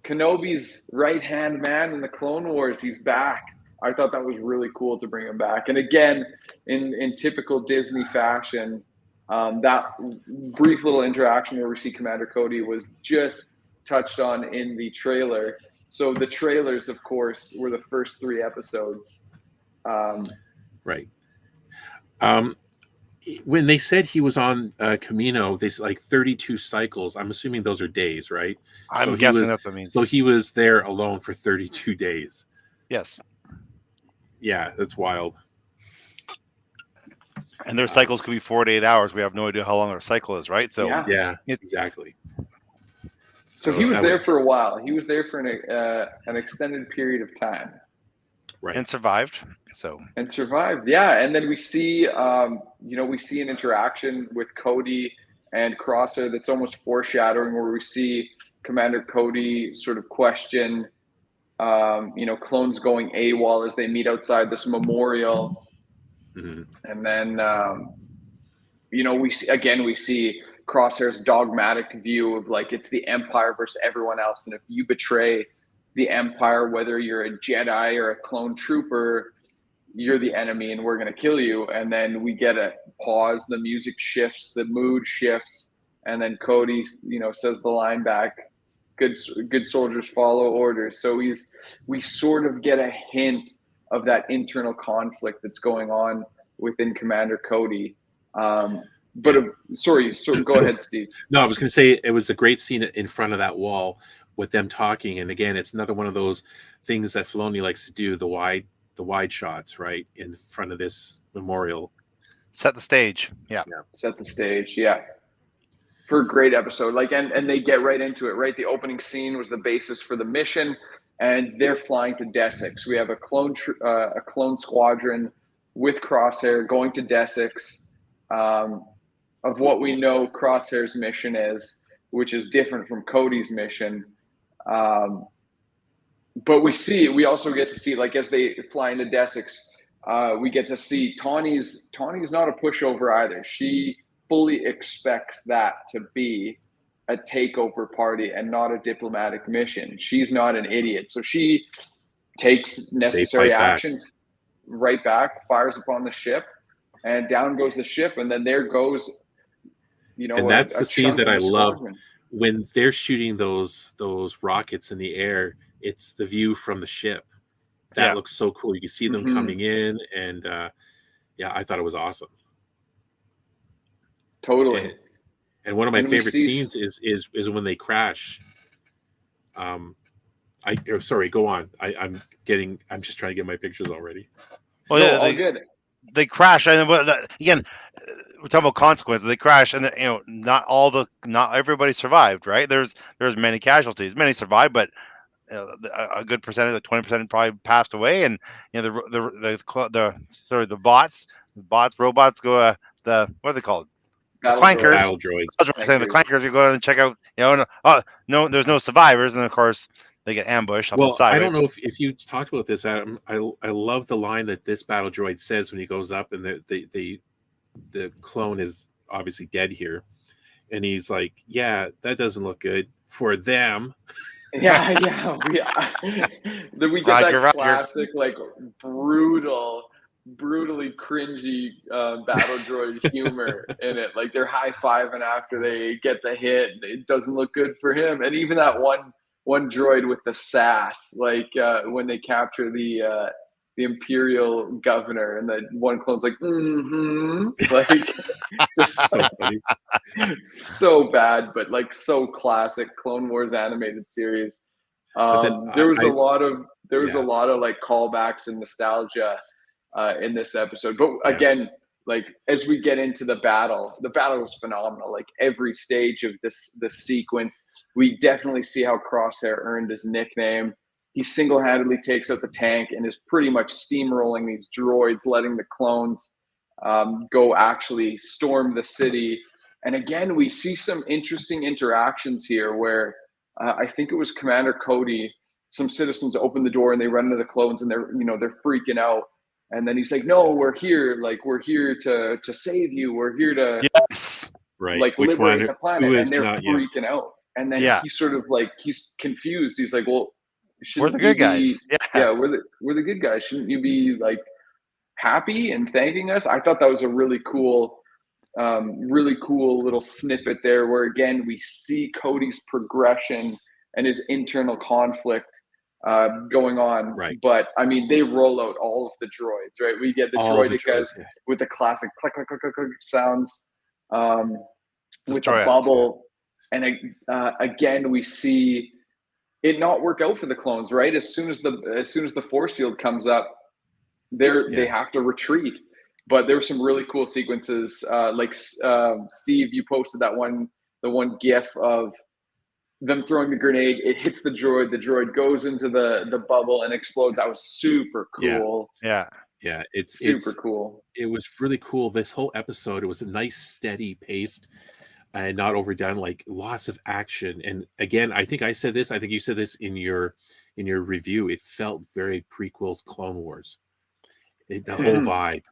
Kenobi's right-hand man in the Clone Wars. He's back. I thought that was really cool to bring him back. And again, in typical Disney fashion, that brief little interaction where we see Commander Cody was just touched on in the trailer. So the trailers, of course, were the first 3 episodes. Right. When they said he was on Camino, they said 32 cycles. I'm assuming those are days, right? I'm guessing that's what it means. So he was there alone for 32 days. Yes. Yeah, that's wild. And their cycles could be 4 to 8 hours. We have no idea how long their cycle is, right? So yeah, exactly. So he was there for a while. He was there for an extended period of time. Right. And survived. Yeah. And then we see, we see an interaction with Cody and Crosshair that's almost foreshadowing, where we see Commander Cody sort of question, clones going AWOL as they meet outside this memorial. Mm-hmm. And then, we see Crosshair's dogmatic view of it's the Empire versus everyone else. And if you betray the Empire, whether you're a Jedi or a clone trooper, you're the enemy and we're going to kill you. And then we get a pause, the music shifts, the mood shifts. And then Cody, says the line back, good soldiers follow orders. So we sort of get a hint of that internal conflict that's going on within Commander Cody. Sorry, go ahead, Steve. No, I was going to say it was a great scene in front of that wall with them talking. And again, it's another one of those things that Filoni likes to do, the wide shots, right, in front of this memorial. Set the stage. Yeah. Set the stage. Yeah. For a great episode. And they get right into it, right? The opening scene was the basis for the mission, and they're flying to Desix. We have a clone squadron with Crosshair going to Desix. Of what we know Crosshair's mission is, which is different from Cody's mission. But we also get to see, as they fly into Desix, we get to see Tawny's not a pushover either. She fully expects that to be a takeover party and not a diplomatic mission. She's not an idiot. So she takes necessary action, right back, fires upon the ship, and down goes the ship, and then there goes, and that's the scene that I love when they're shooting those rockets in the air. It's the view from the ship that looks so cool. You can see them coming in, and I thought it was awesome. Totally. And one of my favorite scenes is when they crash. Sorry, go on. I'm just trying to get my pictures already. Well, all good. they crash, and again, we're talking about consequences. They crash, and not everybody survived, right? There's many casualties. Many survived, but a good percentage, like 20%, probably passed away. And the robots go what are they called? The Battle clankers. droids. Battle droids. That's what I'm saying. The clankers, you go and check out. No, there's no survivors, and of course they get ambushed off the Well, side. I Right? don't know if you talked about this, Adam. I love the line that this battle droid says when he goes up, and the clone is obviously dead here, and he's like, "Yeah, that doesn't look good for them." Yeah, then we get Roger, that classic, like brutally cringy battle droid humor in it. Like they're high fiving after they get the hit. It doesn't look good for him, and even that one droid with the sass, like when they capture the Imperial governor, and the one clone's like, like just So funny. so bad, but like so classic Clone Wars animated series. But then There was a lot of like callbacks and nostalgia in this episode. But again, like as we get into the battle was phenomenal. Like every stage of this sequence, we definitely see how Crosshair earned his nickname. He single-handedly takes out the tank and is pretty much steamrolling these droids, letting the clones go actually storm the city. And again, we see some interesting interactions here where I think it was Commander Cody. Some citizens open the door and they run into the clones, and they're freaking out. And then he's like, "No, we're here. Like we're here to save you. We're here to Yes. Right. like Which liberate one? the planet." Who is And they're not yet? freaking out. And then Yeah. he's sort of like he's confused. He's like, "Well, We're shouldn't the you good guys. be? Yeah. We're the good guys. Shouldn't you be like happy and thanking us?" I thought that was a really cool little snippet there, where again we see Cody's progression and his internal conflict going on. Right. But I mean, they roll out all of the droids, right? We get the All the droidicas droids, yeah. with the classic click click click click, click sounds, with Destroy the us, bubble, and again we see it not work out for the clones, right? As soon as the force field comes up, they have to retreat. But there were some really cool sequences, like Steve, you posted the one GIF of them throwing the grenade. It hits the droid goes into the bubble and explodes. That was super cool. Yeah. Yeah, it's Super cool. It was really cool. This whole episode, it was a nice, steady paced and not overdone. Like lots of action. And again, I think I said this. I think you said this in your review. It felt very prequels, Clone Wars. The whole vibe.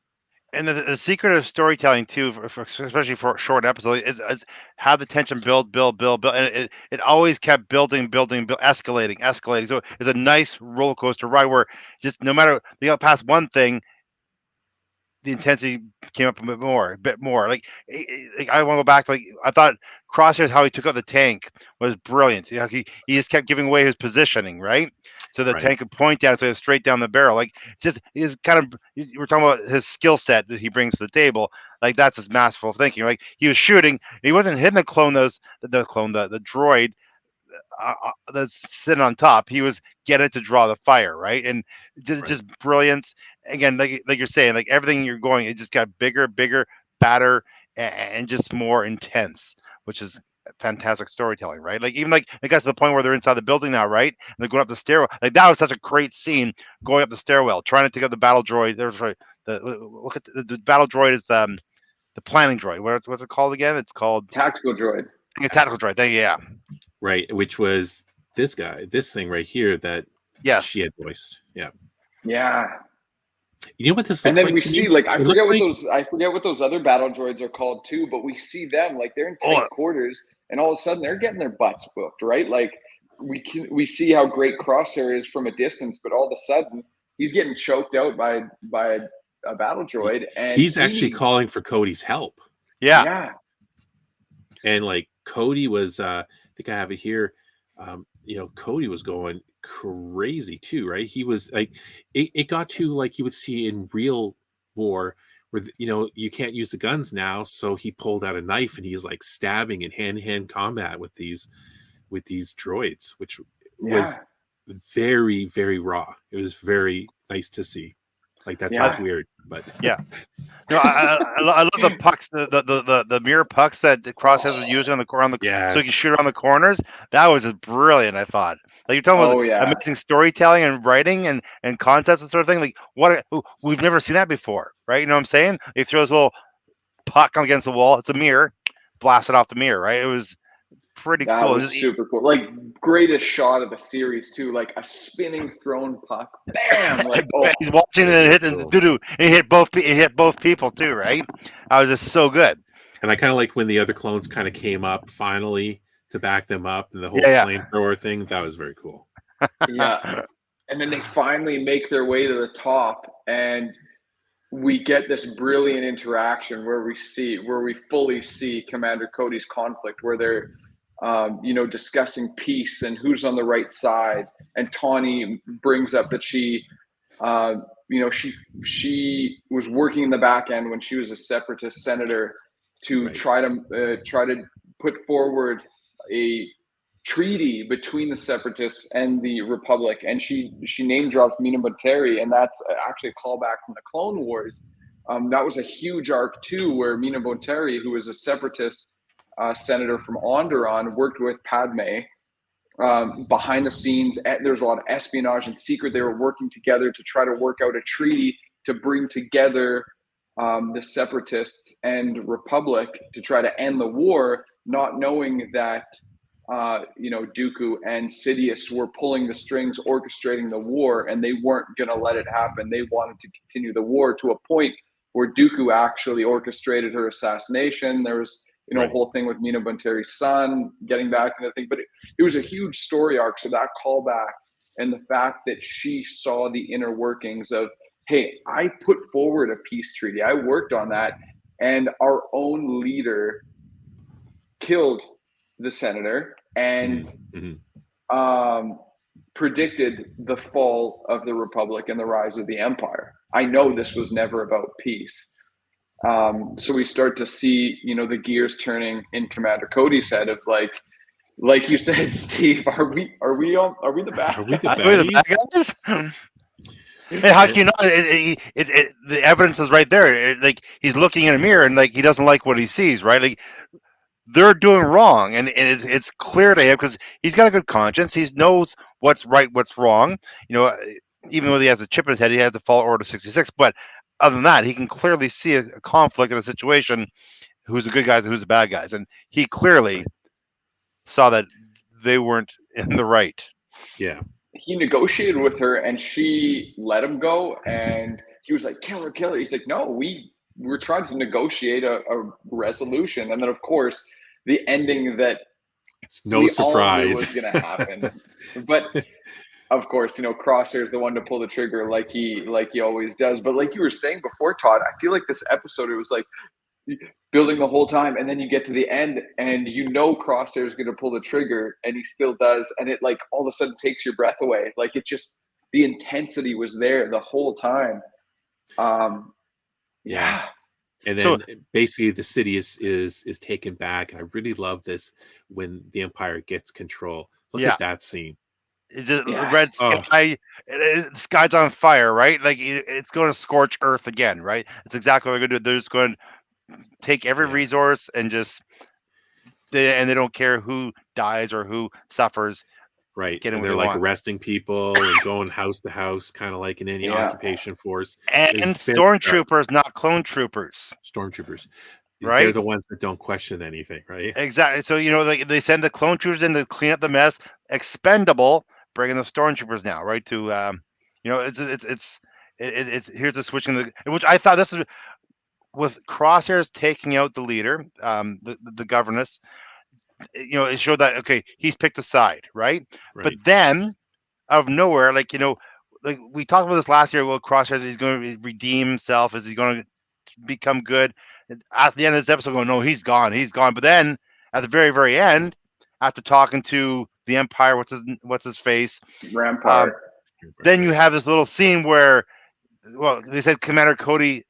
And the secret of storytelling too, especially for a short episode, is have the tension build, and it always kept building, escalating. So it's a nice roller coaster ride where just no matter they got past one thing, the intensity came up a bit more. Like I want to go back. Like I thought Crosshair's how he took out the tank was brilliant. He just kept giving away his positioning, right? So the tank could point down, so it was straight down the barrel. Like just his kind of we're talking about his skill set that he brings to the table. Like that's his masterful thinking. Like he was shooting, he wasn't hitting the droid that's sitting on top. He was getting it to draw the fire, right? And just brilliance. Again, like you're saying, like everything you're going, it just got bigger, badder, and just more intense, which is fantastic storytelling, right? Like even like it got to the point where they're inside the building now, right? And they're going up the stairwell. Like that was such a great scene, going up the stairwell, trying to take out the battle droid. The battle droid is the planning droid. What's it called again? It's called Tactical droid. A tactical droid. Thank you. Yeah. Right, which was this thing right here that she had voiced. Yeah. You know what this looks like? And then we see like I forget what those other battle droids are called too, but we see them like they're in tight quarters, and all of a sudden they're getting their butts booked, right? Like we see how great Crosshair is from a distance, but all of a sudden he's getting choked out by a battle droid, and he's actually calling for Cody's help. Yeah. And like Cody was, I think I have it here. Cody was going crazy too, right? He was like, it got to like you would see in real war where, you can't use the guns now. So he pulled out a knife and he's like stabbing in hand-to-hand combat with these droids, which was very, very raw. It was very nice to see. Like that Yeah. sounds weird, but Yeah. No, I love the pucks, the mirror pucks that the Crosshairs was using on the so you yes, can shoot around the corners. That was just brilliant. I thought, like you're talking about Oh yeah. amazing storytelling and writing and concepts and sort of thing. Like we've never seen that before, right? You know what I'm saying? He throws a little puck against the wall. It's a mirror, blast it off the mirror, right? It was pretty That cool. was super cool. Like greatest shot of the series too. Like a spinning thrown puck. Bam! Like He's watching it and hit cool. doo-doo. It hit both people too, right? I was just so good. and I kind of like when the other clones kind of came up finally to back them up, and the whole Yeah. flamethrower thing. That was very cool. yeah. And then they finally make their way to the top, and we get this brilliant interaction where we fully see Commander Cody's conflict, where they're discussing peace and who's on the right side. And Tawny brings up that she was working in the back end when she was a separatist senator to Right. try to put forward a treaty between the separatists and the republic, and she name drops Mina Bonteri, and that's actually a callback from the Clone Wars. That was a huge arc too, where Mina Bonteri, who was a separatist senator from Onderon, worked with Padme behind the scenes. There's a lot of espionage and secret. They were working together to try to work out a treaty to bring together the separatists and republic to try to end the war, not knowing that Dooku and Sidious were pulling the strings, orchestrating the war, and they weren't going to let it happen. They wanted to continue the war to a point where Dooku actually orchestrated her assassination. There was a whole thing with Mina Bonteri's son getting back and the thing, but it was a huge story arc. So that callback and the fact that she saw the inner workings of, hey, I put forward a peace treaty. I worked on that, and our own leader killed the senator and predicted the fall of the republic and the rise of the empire. I know this was never about peace. So we start to see, the gears turning in Commander Cody's head of like you said, Steve, are we the bad Are we the Are we the baddies? bad guys? Hey, how can you know? The evidence is right there. Like he's looking in a mirror and like he doesn't like what he sees, right? Like they're doing wrong, and it's clear to him because he's got a good conscience. He knows what's right, what's wrong. Even though he has a chip in his head, he has to follow Order 66. But other than that, he can clearly see a conflict in a situation. Who's the good guys and who's the bad guys, and he clearly saw that they weren't in the right. Yeah. He negotiated with her and she let him go, and he was like, kill her. He's like, no, we're trying to negotiate a resolution. And then of course the ending that It's no we surprise all knew was going to happen. But of course, Crosshair's the one to pull the trigger like he always does. But like you were saying before, Todd, I feel like this episode, it was like building the whole time, and then you get to the end and Crosshair is going to pull the trigger, and he still does, and it like all of a sudden takes your breath away. Like it just, the intensity was there the whole time. Yeah. And then basically the city is taken back, and I really love this when the Empire gets control. Look at that scene. It's just red sky. The sky's on fire, right? Like it's going to scorch Earth again, right? It's exactly what they're going to do. They're just going to take every resource and they don't care who dies or who suffers. Right. And they're like arresting people and going house to house, kind of like in any occupation force. And stormtroopers, not clone troopers. Stormtroopers. Right. They're the ones that don't question anything, right? Exactly. So, they send the clone troopers in to clean up the mess. Expendable, bringing the stormtroopers now, right? To, it's here's the switching, which I thought this is, with Crosshairs taking out the leader, the governess, it showed that, okay, he's picked a side, right? But then, out of nowhere, like we talked about this last year, well, Crosshairs, is he going to redeem himself? Is he going to become good? At the end of this episode, going, no, he's gone. But then, at the very, very end, after talking to the Empire, what's his face? Rampart. Then you have this little scene where, well, they said Commander Cody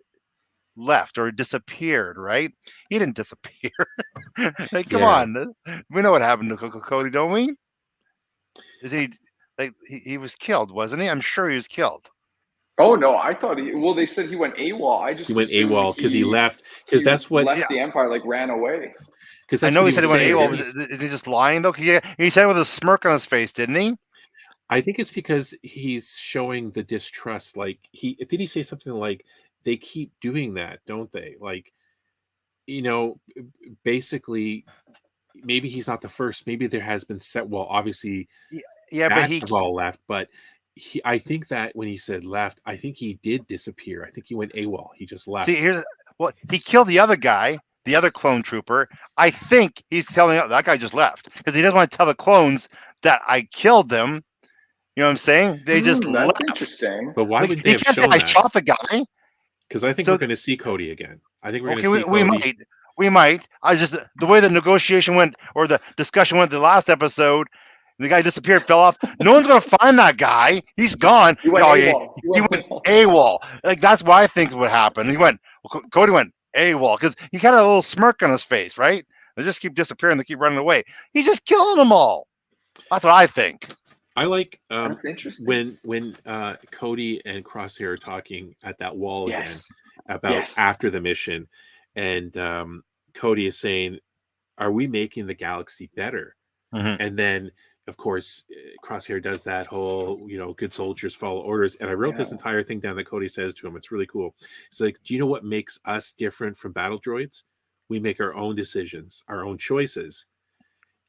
left or disappeared, right? He didn't disappear. Like, come on, we know what happened to Cody, don't we? He was killed, wasn't he? I'm sure he was killed. Oh no, I thought well, they said he went AWOL. I just He went assumed AWOL because he left. Because that's what. left the Empire, like ran away. Because I that's know what he he said he was went saying. AWOL. Is he just lying though? He said it with a smirk on his face, didn't he? I think it's because he's showing the distrust. Like did he say something like they keep doing that, don't they? Like, basically, maybe he's not the first. Maybe there has been well, obviously, Yeah, but that have all left. But I think that when he said left, I think he did disappear. I think he went AWOL. He just left. See, he killed the other guy, the other clone trooper. I think he's telling that guy just left because he doesn't want to tell the clones that I killed them. You know what I'm saying? They just That's left. interesting. But why Like, would he they have can't say shown I that? shot the guy. Because I think we're going to see Cody again. I think we're going to see Cody. We might. I just the way the negotiation went or the discussion went the last episode, the guy disappeared, fell off. No one's gonna find that guy. He's gone. He went Yeah, AWOL. he went AWOL. Like that's why I think what happened. Cody went AWOL because he had a little smirk on his face, right? They just keep disappearing. They keep running away. He's just killing them all. That's what I think. I like That's interesting. when Cody and Crosshair are talking at that wall again about Yes. after the mission, and Cody is saying, "Are we making the galaxy better?" Mm-hmm. And then, of course, Crosshair does that whole, good soldiers follow orders. And I wrote this entire thing down that Cody says to him. It's really cool. It's like, do you know what makes us different from battle droids? We make our own decisions, our own choices,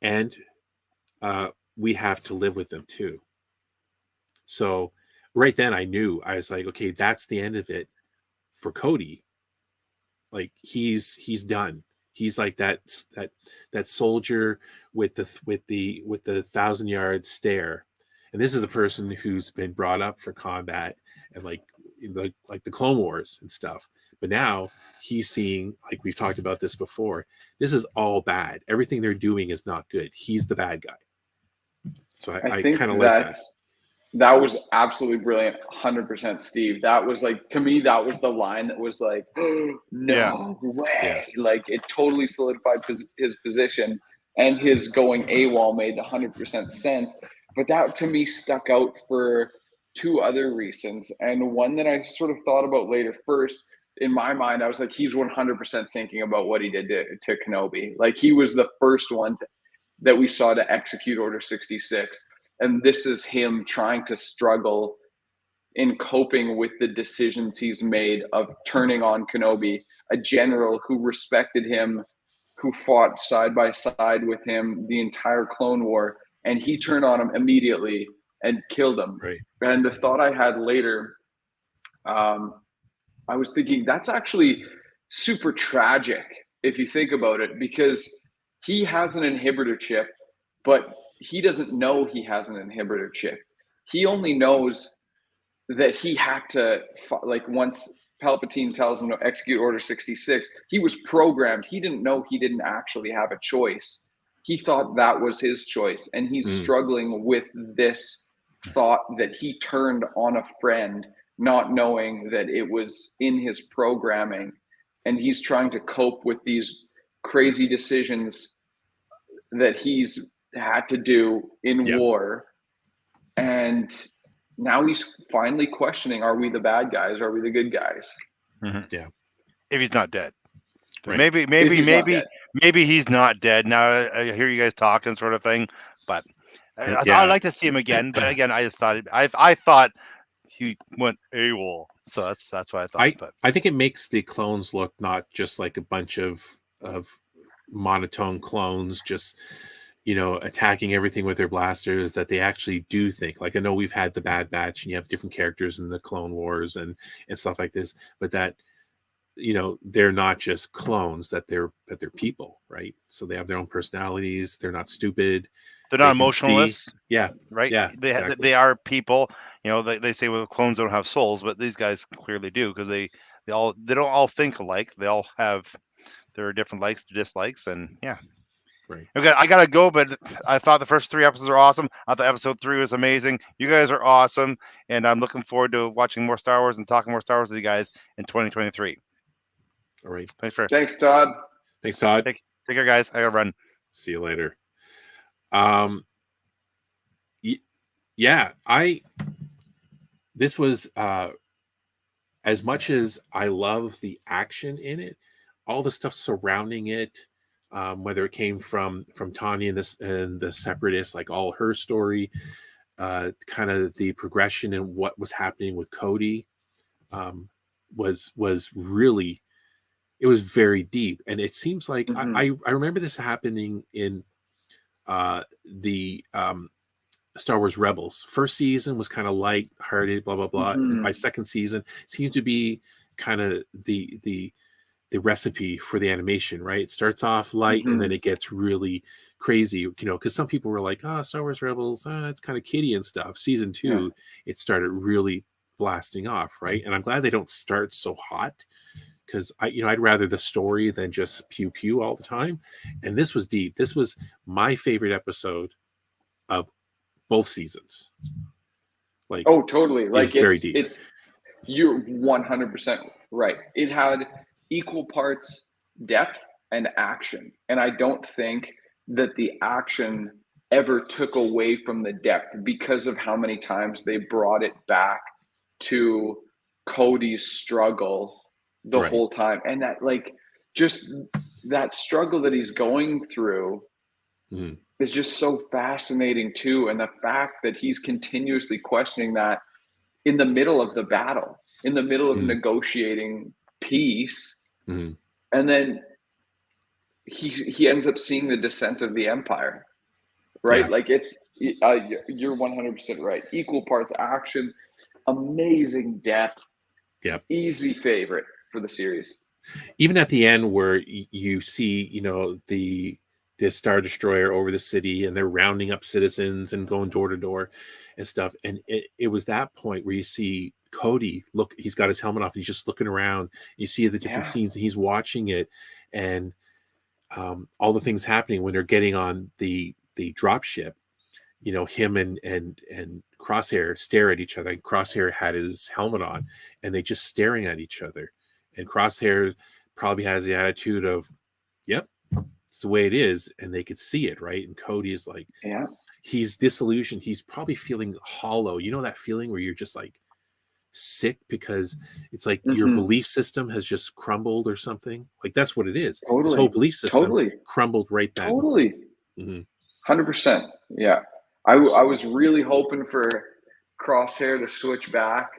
and we have to live with them too. So right then I was like, okay, that's the end of it for Cody. Like he's done. He's like that soldier with the 1,000-yard stare. And this is a person who's been brought up for combat and like the Clone Wars and stuff. But now he's seeing, like we've talked about this before, this is all bad. Everything they're doing is not good. He's the bad guy. So I think kind of like that. That was absolutely brilliant. 100% Steve. That was like, to me, that was the line that was like, no way. Yeah. Like it totally solidified his position, and his going AWOL made 100% sense. But that to me stuck out for two other reasons. And one that I sort of thought about later. First, in my mind, I was like, he's 100% thinking about what he did to Kenobi. Like he was the first one that we saw to execute Order 66. And this is him trying to struggle in coping with the decisions he's made of turning on Kenobi, a general who respected him, who fought side by side with him the entire Clone War, and he turned on him immediately and killed him. Right. And the thought I had later, I was thinking that's actually super tragic if you think about it, because he has an inhibitor chip, but he doesn't know he has an inhibitor chip. He only knows that he had to, like, once Palpatine tells him to execute Order 66, he was programmed. He didn't know he didn't actually have a choice. He thought that was his choice. And he's struggling with this thought that he turned on a friend, not knowing that it was in his programming. And he's trying to cope with these crazy decisions that he's had to do in war. And now he's finally questioning, are we the bad guys? Are we the good guys? Mm-hmm. Yeah. If he's not dead. Right. Maybe he's not dead. Now I hear you guys talking sort of thing, but I'd like to see him again. But again, I just thought I thought he went AWOL. So that's what I thought. I think it makes the clones look not just like a bunch of monotone clones just attacking everything with their blasters, that they actually do think. Like, I know we've had the Bad Batch and you have different characters in the Clone Wars and stuff like this, but that they're not just clones, that they're people, right? So they have their own personalities. They're not stupid. They're not emotionless. Yeah. Right. Yeah. They are people. They say, well, clones don't have souls, but these guys clearly do, because they don't all think alike. They all have their different likes, dislikes, and yeah. Right. Okay, I gotta go, but I thought the first 3 episodes are awesome. I thought episode 3 was amazing. You guys are awesome, and I'm looking forward to watching more Star Wars and talking more Star Wars with you guys in 2023. All right. Thanks, Todd. Thanks, Todd. Take care, guys. I gotta run. See you later. This was as much as I love the action in it, all the stuff surrounding it, whether it came from Tanya and the Separatists, like all her story, kind of the progression and what was happening with Cody, was really, it was very deep. And it seems like I remember this happening in the Star Wars Rebels. First season was kind of light-hearted, blah blah blah. And by second season, seems to be kind of the recipe for the animation, right? It starts off light and then it gets really crazy, you know, because some people were like, "Oh, Star Wars Rebels, it's kind of kiddie and stuff." Season 2, it started really blasting off, right? And I'm glad they don't start so hot, because I'd rather the story than just pew pew all the time. And this was deep. This was my favorite episode of both seasons. Like, oh, totally. Like, very deep. It's you're 100% right. It had equal parts depth and action, and I don't think that the action ever took away from the depth because of how many times they brought it back to Cody's struggle the whole time, and that, like, just that struggle that he's going through is just so fascinating too. And the fact that he's continuously questioning that in the middle of the battle, in the middle of negotiating peace, and then he ends up seeing the descent of the Empire, right? Like, it's you're 100% right. Equal parts action, amazing depth. Easy favorite for the series. Even at the end where you see, you know, the Star Destroyer over the city, and they're rounding up citizens and going door to door and stuff. And it was that point where you see Cody look, he's got his helmet off, and he's just looking around. You see the different scenes, and he's watching it, and all the things happening when they're getting on the drop ship. You know, him and Crosshair stare at each other. And Crosshair had his helmet on, and they just staring at each other. And Crosshair probably has the attitude of, "Yep, it's the way it is," and they could see it, right? And Cody is like, he's disillusioned. He's probably feeling hollow. You know that feeling where you're just like sick because it's like your belief system has just crumbled or something. Like, that's what it is. Totally. This whole belief system crumbled right then. 100%. Yeah. I was really hoping for Crosshair to switch back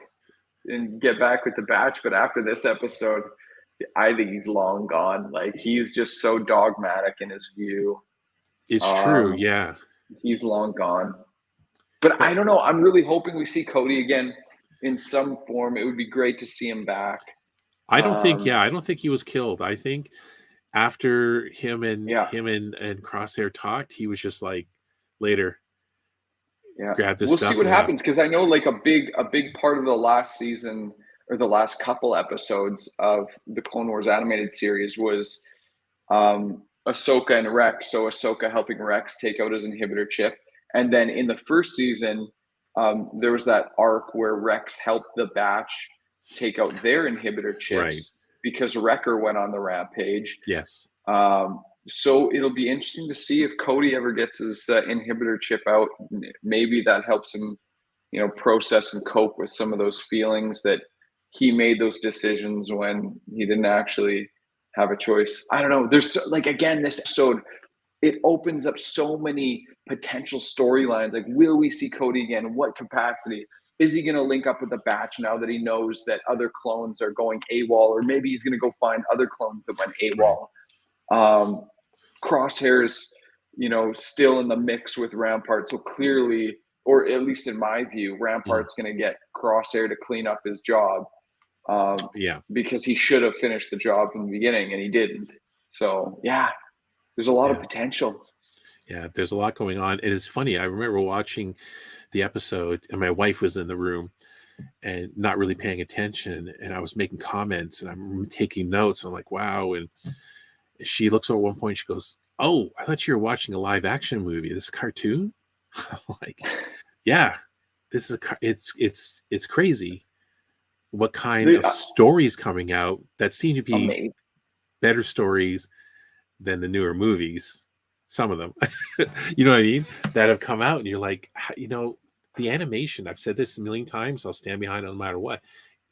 and get back with the batch, but after this episode, I think he's long gone. Like, he's just so dogmatic in his view. It's true, yeah. He's long gone. But I don't know. I'm really hoping we see Cody again in some form. It would be great to see him back. I don't think he was killed. I think after him and Crosshair talked, he was just like, later. Grab this stuff. We'll see what happens, because I know, like, a big part of the last season, or the last couple episodes of the Clone Wars animated series, was Ahsoka and Rex. So Ahsoka helping Rex take out his inhibitor chip. And then in the first season, there was that arc where Rex helped the Batch take out their inhibitor chips because Wrecker went on the rampage. Yes. So it'll be interesting to see if Cody ever gets his inhibitor chip out. Maybe that helps him, you know, process and cope with some of those feelings that he made those decisions when he didn't actually have a choice. I don't know. There's, like, again, this episode, it opens up so many potential storylines. Like, will we see Cody again? In what capacity? Is he going to link up with the Batch now that he knows that other clones are going AWOL? Or maybe he's going to go find other clones that went AWOL. Crosshair's, you know, still in the mix with Rampart. So clearly, or at least in my view, Rampart's going to get Crosshair to clean up his job. Because he should have finished the job from the beginning, and he didn't. So, there's a lot of potential. Yeah, there's a lot going on. It is funny. I remember watching the episode, and my wife was in the room and not really paying attention. And I was making comments, and I'm taking notes. I'm like, wow. And she looks over at one point, she goes, "Oh, I thought you were watching a live action movie. This is a cartoon?" I'm like, yeah, this is it's crazy what kind of stories coming out that seem to be better stories than the newer movies. Some of them, you know what I mean, that have come out, and you're like, you know, the animation, I've said this a million times, I'll stand behind it no matter what.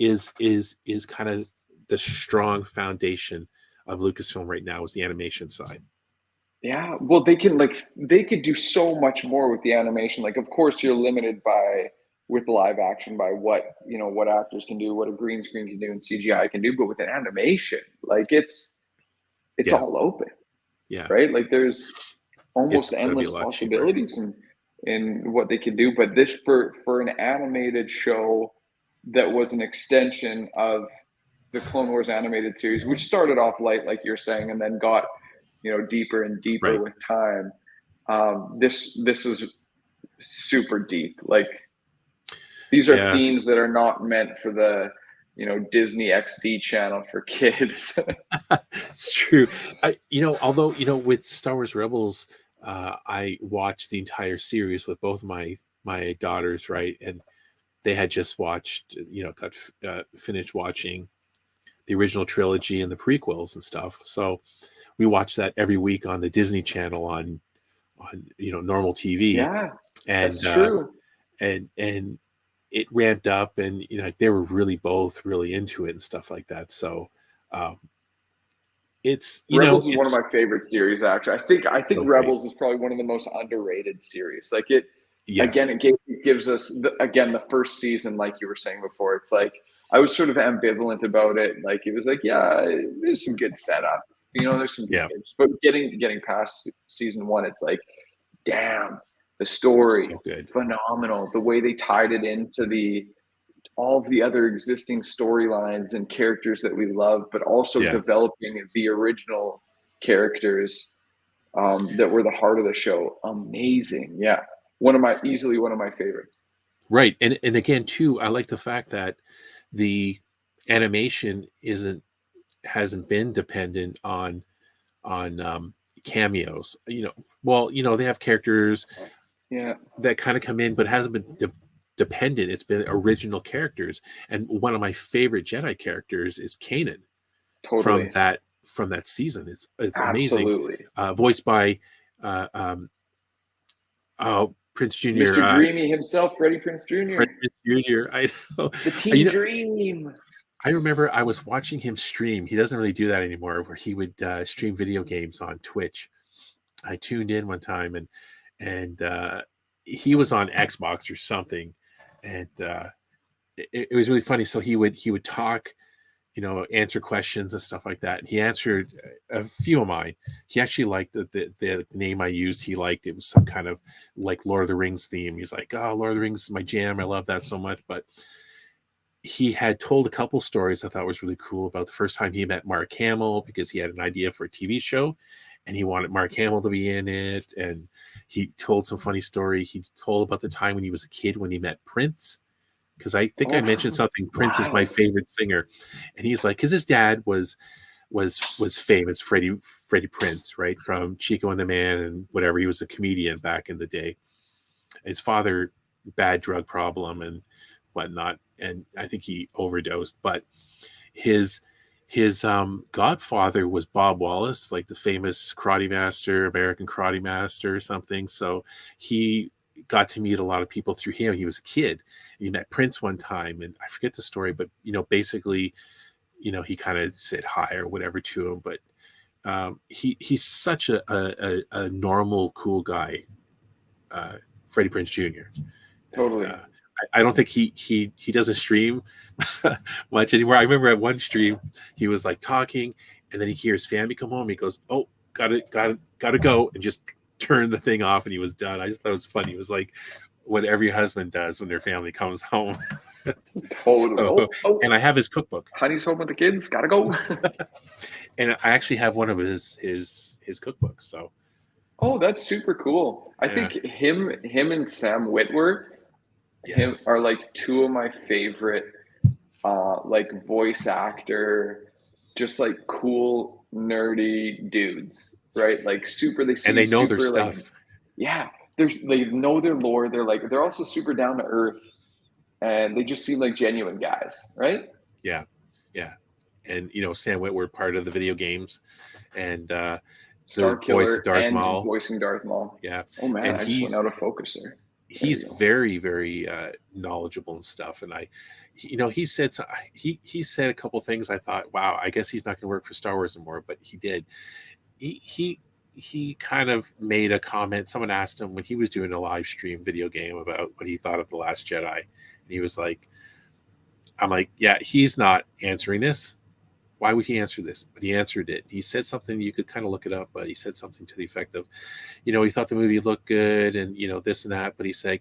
is kind of the strong foundation of Lucasfilm right now, is the animation side. Yeah, well, they could do so much more with the animation. Like, of course, you're limited by with live action by what actors can do, what a green screen can do, and CGI can do. But with an animation, like it's Yeah. all open, Yeah, right? Like there's almost gonna be endless a lot cheaper. possibilities in what they could do. But this for an animated show that was an extension of the Clone Wars animated series, which started off light, like you're saying, and then got deeper and deeper Right. with time. This is super deep. Like these are Yeah. themes that are not meant for the Disney XD channel for kids. It's true. Although with Star Wars Rebels, I watched the entire series with both of my daughters, right, and they had just watched, finished watching the original trilogy and the prequels and stuff. So we watched that every week on the Disney Channel on normal TV. Yeah, and that's true. And it ramped up, and they were both really into it and stuff like that. So it's Rebels is one of my favorite series. Actually, I think so Rebels is probably one of the most underrated series. Like yes. Again, it gives us the first season, like you were saying before. It's like I was sort of ambivalent about it. Like it was like, yeah, there's some good setup, there's some good games. But getting past season 1, it's like, damn, the story, so good, phenomenal. The way they tied it into all of the other existing storylines and characters that we love, but also developing the original characters that were the heart of the show. Amazing. Yeah. Easily one of my favorites. Right. And again, too, I like the fact that the animation hasn't been dependent on cameos. They have characters that kind of come in, but it hasn't been dependent. It's been original characters. And one of my favorite Jedi characters is Kanan. Totally. From that season. It's Absolutely. amazing. Voiced by Prince Jr. Mr. Dreamy himself, Freddie Prinze Jr. Freddie Prinze Jr. I know. The Teen Dream. I remember I was watching him stream. He doesn't really do that anymore, where he would stream video games on Twitch. I tuned in one time, and he was on Xbox or something, and it was really funny. So he would talk, answer questions and stuff like that. And he answered a few of mine. He actually liked the name I used. He liked it was some kind of like Lord of the Rings theme. He's like, "Oh, Lord of the Rings is my jam. I love that so much." But he had told a couple stories I thought was really cool about the first time he met Mark Hamill, because he had an idea for a TV show and he wanted Mark Hamill to be in it. And he told some funny story. He told about the time when he was a kid when he met Prince. Because I think I mentioned something. Prince is my favorite singer, and he's like, because his dad was famous, Freddie Prinze, right, from Chico and the Man and whatever. He was a comedian back in the day. His father, bad drug problem and whatnot, and I think he overdosed. But his godfather was Bob Wallace, like the famous karate master, American karate master or something. So he got to meet a lot of people through him. He was a kid. He met Prince one time, and I forget the story, but basically, he kind of said hi or whatever to him. But he's such a normal, cool guy, Freddie Prinze Jr. Totally. And, I don't think he doesn't stream much anymore. I remember at one stream he was like talking, and then he hears family come home. He goes, "Oh, gotta go," and just turned the thing off, and he was done. I just thought it was funny. It was like what every husband does when their family comes home. Totally. And I have his cookbook. Honey's home with the kids. Gotta go. And I actually have one of his cookbooks. So. Oh, that's super cool. I think him and Sam Witwer are like two of my favorite like voice actor, just like cool nerdy dudes, right? Like super. They know their stuff. Like, yeah, they know their lore. They're also super down to earth, and they just seem like genuine guys, right? Yeah. And Sam Witwer, part of the video games, and Star Killer voice Darth and Maul. voicing Darth Maul. Yeah. Oh man, and I just went out of focus there. he's very, very knowledgeable and stuff. And he said he said a couple things. I thought, wow, I guess he's not going to work for Star Wars anymore, but he did. He kind of made a comment. Someone asked him when he was doing a live stream video game about what he thought of The Last Jedi, and he was like, I'm like, yeah, he's not answering this. Why would he answer this? But he answered it. He said something, you could kind of look it up, but he said something to the effect of, he thought the movie looked good and, this and that. But he said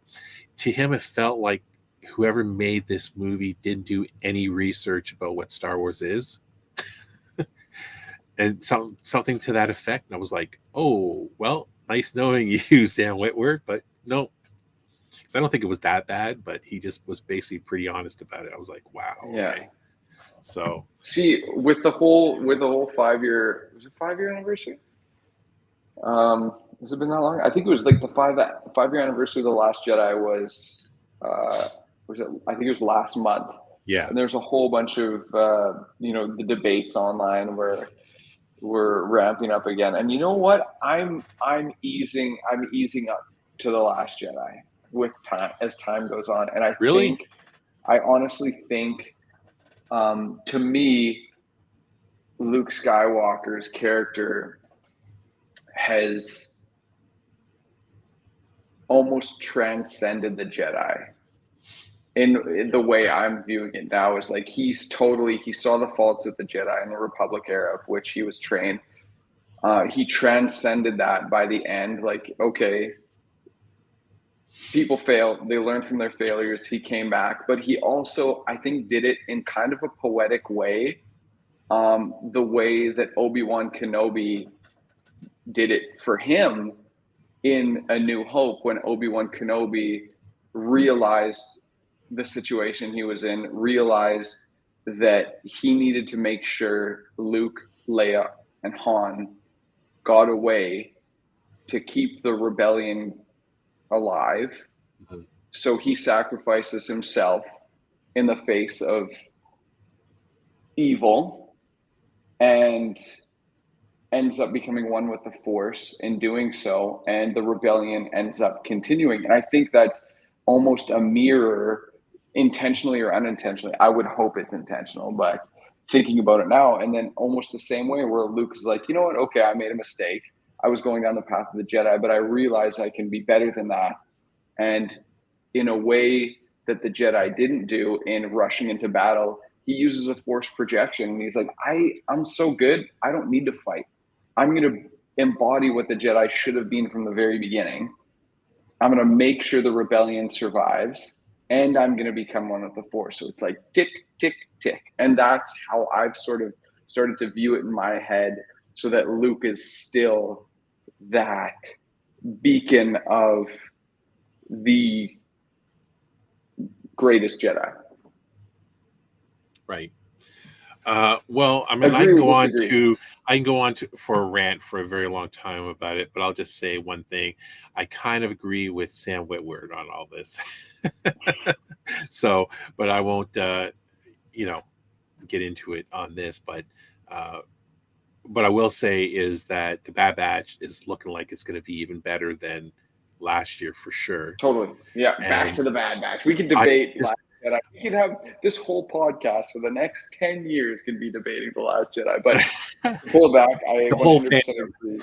to him, it felt like whoever made this movie didn't do any research about what Star Wars is. And something to that effect. And I was like, oh, well, nice knowing you, Sam Witwer. But no, because I don't think it was that bad, but he just was basically pretty honest about it. I was like, wow. Yeah. Okay. So see, with the whole 5-year, was it 5-year anniversary? Has it been that long? I think it was like the 5-year anniversary of The Last Jedi was it? I think it was last month. Yeah. And there's a whole bunch of the debates online where we're ramping up again. And you know what? I'm easing up to The Last Jedi with time as time goes on. And I honestly think to me, Luke Skywalker's character has almost transcended the Jedi. In the way I'm viewing it now is like he saw the faults with the Jedi in the Republic era, of which he was trained. He transcended that by the end. Like, okay, people fail, they learn from their failures. He came back, but he also, I think, did it in kind of a poetic way. The way that Obi-Wan Kenobi did it for him in A New Hope, when Obi-Wan Kenobi realized the situation he was in, realized that he needed to make sure Luke, Leia, and Han got away to keep the rebellion alive. Mm-hmm. So he sacrifices himself in the face of evil and ends up becoming one with the Force in doing so, and the rebellion ends up continuing. And I think that's almost a mirror, intentionally or unintentionally. I would hope it's intentional, but thinking about it now, and then almost the same way where Luke is like, you know what, okay, I made a mistake. I was going down the path of the Jedi, but I realized I can be better than that. And in a way that the Jedi didn't do in rushing into battle, he uses a Force projection, and he's like, I'm so good, I don't need to fight. I'm going to embody what the Jedi should have been from the very beginning. I'm going to make sure the rebellion survives, and I'm going to become one with the Force. So it's like tick, tick, tick. And that's how I've sort of started to view it in my head, so that Luke is still that beacon of the greatest Jedi. Right. Well, I mean, I can go on to for a rant for a very long time about it, but I'll just say one thing. I kind of agree with Sam Witwer on all this. So, but I won't, get into it on this, but what I will say is that the Bad Batch is looking like it's going to be even better than last year for sure. Totally. Yeah. Back to the Bad Batch. We could debate Jedi. We could have this whole podcast for the next 10 years could be debating The Last Jedi, but pull it back. I the whole 100% fandom. agree.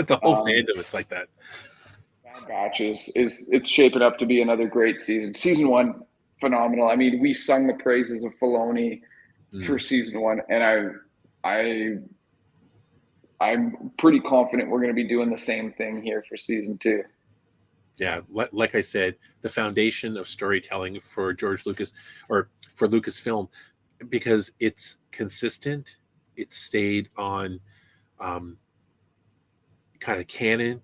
The whole fandom, it's like that. Bad Batch is it's shaping up to be another great season. Season 1, phenomenal. I mean, we sung the praises of Filoni for season 1, and I'm pretty confident we're going to be doing the same thing here for season 2. Yeah, like I said, the foundation of storytelling for George Lucas, or for Lucasfilm, because it's consistent, it stayed on kind of canon,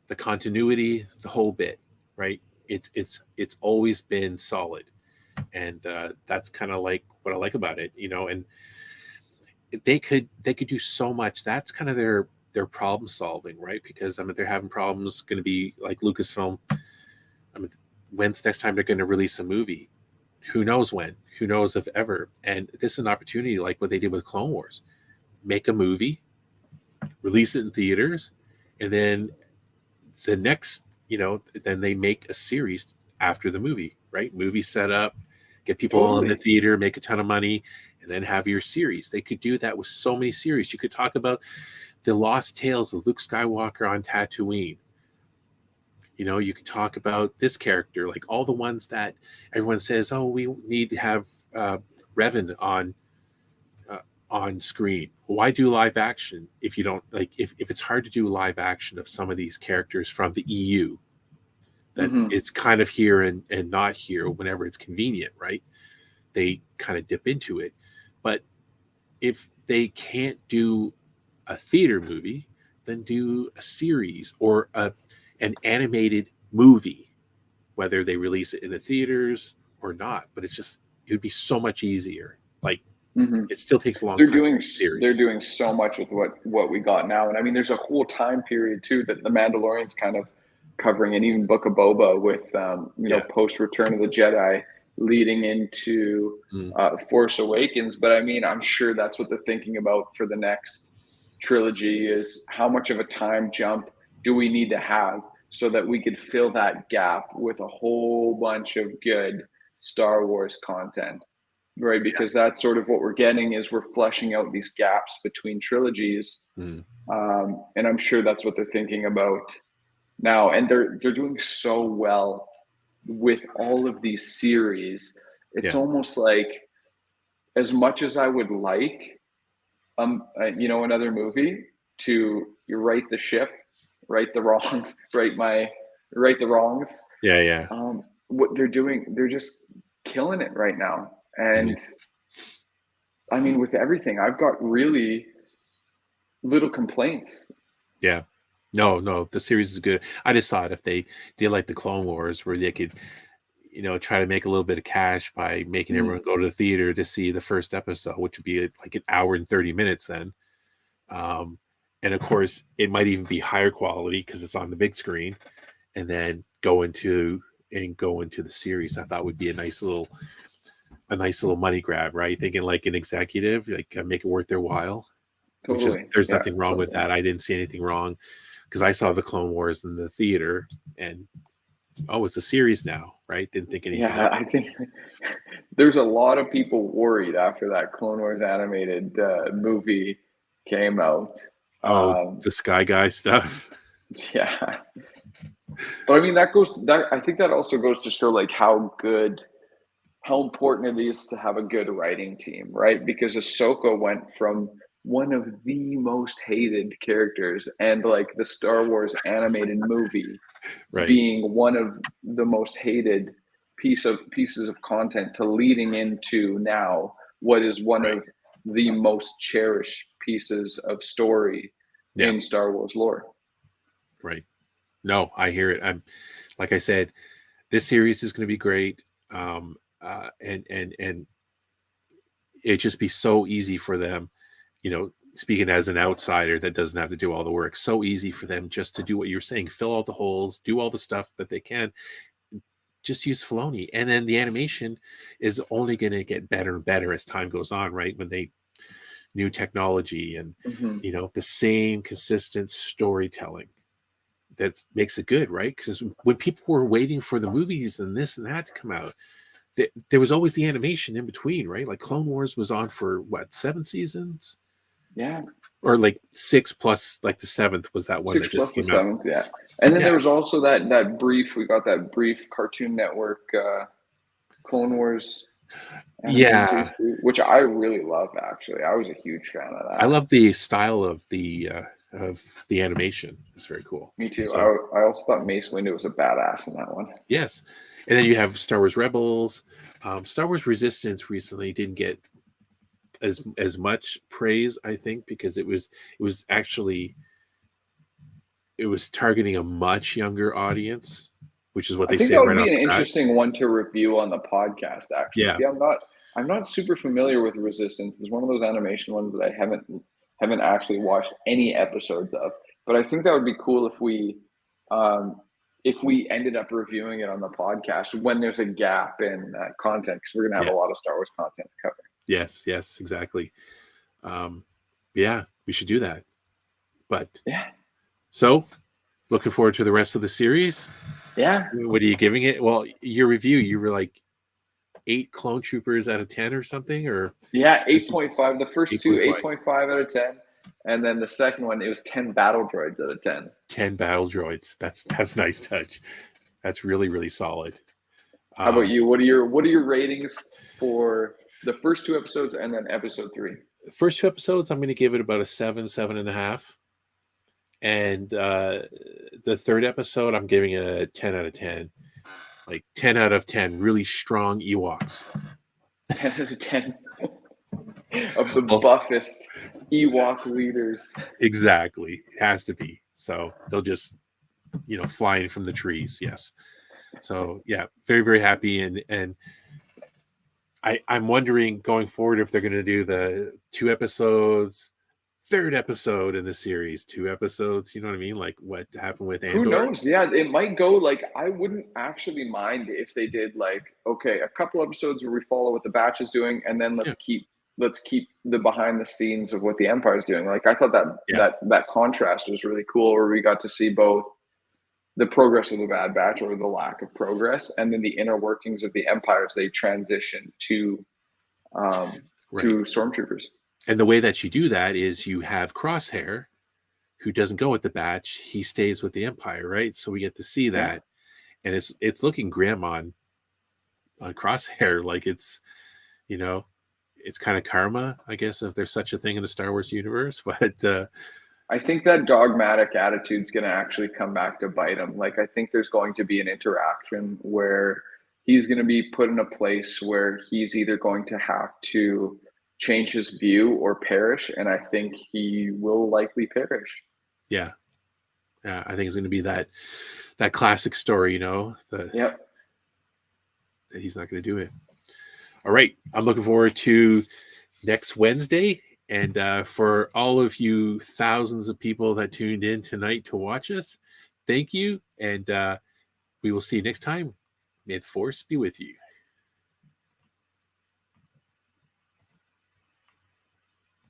the continuity, the whole bit, right? It's always been solid, and that's kind of like what I like about it, and they could do so much. That's kind of their problem solving, right? Because I mean, they're having problems going to be like Lucasfilm. I mean, when's next time they're going to release a movie? Who knows when? Who knows if ever? And this is an opportunity, like what they did with Clone Wars. Make a movie, release it in theaters, and then the next then they make a series after the movie, right? Movie set up, get people all in the Totally. theater, make a ton of money, and then have your series. They could do that with so many series. You could talk about the lost tales of Luke Skywalker on Tatooine. You could talk about this character, like all the ones that everyone says, oh, we need to have Revan on screen. Why do live action if you don't like if it's hard to do live action of some of these characters from the EU that it's kind of here and not here whenever it's convenient, right? They kind of dip into it. But if they can't do a theater movie, then do a series or an animated movie, whether they release it in the theaters or not. But it would be so much easier. Like it still takes a long time. They're doing so much with what we got now, and I mean, there's a whole time period too that the Mandalorian's kind of covering, and even Book of Boba with post Return of the Jedi leading into Force Awakens. But I mean, I'm sure that's what they're thinking about for the next trilogy is how much of a time jump do we need to have so that we could fill that gap with a whole bunch of good Star Wars content, right? Because that's sort of what we're getting is we're fleshing out these gaps between trilogies. And I'm sure that's what they're thinking about now. And they're doing so well with all of these series. It's almost like, as much as I would like another movie to right the ship, right the wrongs, right the wrongs. What they're doing, they're just killing it right now. And I mean, with everything, I've got really little complaints. Yeah. No, the series is good. I just thought if they did like the Clone Wars where they could, try to make a little bit of cash by making everyone go to the theater to see the first episode, which would be like an hour and 30 minutes then. And of course, it might even be higher quality because it's on the big screen, and then go into the series. I thought would be a nice little money grab, right? Thinking like an executive, like make it worth their while. Totally. There's nothing wrong with that. I didn't see anything wrong because I saw the Clone Wars in the theater, and it's a series now, right? Didn't think anything. Yeah, I think there's a lot of people worried after that Clone Wars animated movie came out. The Sky Guy stuff. Yeah, but I mean I think that also goes to show like how important it is to have a good writing team, right? Because Ahsoka went from one of the most hated characters and like the Star Wars animated movie being one of the most hated pieces of content to leading into now what is one of the most cherished pieces of story in Star Wars lore. Right. No, I hear it. I'm like I said, this series is going to be great. And it'd just be so easy for them, speaking as an outsider that doesn't have to do all the work, so easy for them just to do what you're saying, fill all the holes, do all the stuff that they can, just use Filoni. And then the animation is only going to get better and better as time goes on, right? When new technology and, the same consistent storytelling that makes it good, right? Because when people were waiting for the movies and this and that to come out, there was always the animation in between, right? Like Clone Wars was on for 7 seasons? Yeah. Or like 6 plus like the 7th was that one 6 that just plus came the 7th, yeah. And then there was also we got that brief Cartoon Network Clone Wars series, which I really love, actually. I was a huge fan of that. I love the style of the animation. It's very cool. Me too. So, I also thought Mace Windu was a badass in that one. Yes. And then you have Star Wars Rebels. Star Wars Resistance recently didn't get as much praise, I think, because it was targeting a much younger audience, which is what they say right off the bat. I think that would be an interesting one to review on the podcast, actually. Yeah. See, I'm not super familiar with Resistance. It's one of those animation ones that I haven't actually watched any episodes of. But I think that would be cool if we ended up reviewing it on the podcast when there's a gap in content, because we're going to have a lot of Star Wars content to cover. Yes, exactly. Yeah, we should do that. But so Looking forward to the rest of the series. Yeah. What are you giving it? Well, your review, you were like 8 clone troopers out of 10 or something, or Yeah, 8.5. The first two, 8.5. 8.5 out of 10. And then the second one, it was 10 battle droids out of 10. 10 battle droids. That's nice touch. That's really, really solid. How about you? What are your ratings for the first 2 episodes and then episode 3? The first 2 episodes, I'm going to give it about a 7, 7.5. And the third episode, I'm giving it a 10 out of 10. Like 10 out of 10, really strong Ewoks. 10 out of 10 of the buffest Ewok leaders. Exactly. It has to be. So they'll just, flying from the trees. Yes. So yeah, very, very happy. And I'm wondering going forward if they're going to do the 2 episodes, 3rd episode in the series, 2 episodes. You know what I mean? Like what happened with Andor. Who knows? Yeah, it might go like, I wouldn't actually mind if they did like, okay, a couple episodes where we follow what the Batch is doing, and then let's keep the behind the scenes of what the Empire is doing. Like I thought that contrast was really cool, where we got to see both the progress of the Bad Batch or the lack of progress, and then the inner workings of the Empire as they transition to stormtroopers. And the way that you do that is you have Crosshair, who doesn't go with the Batch; he stays with the Empire, right? So we get to see that, and it's looking grim on Crosshair, like it's kind of karma, I guess, if there's such a thing in the Star Wars universe. But I think that dogmatic attitude's going to actually come back to bite him. Like I think there's going to be an interaction where he's going to be put in a place where he's either going to have to change his view or perish, and I think he will likely perish. Yeah, I think it's going to be that classic story, that he's not going to do it. All right, I'm looking forward to next Wednesday, and for all of you thousands of people that tuned in tonight to watch us, thank you, and we will see you next time. May the Force be with you.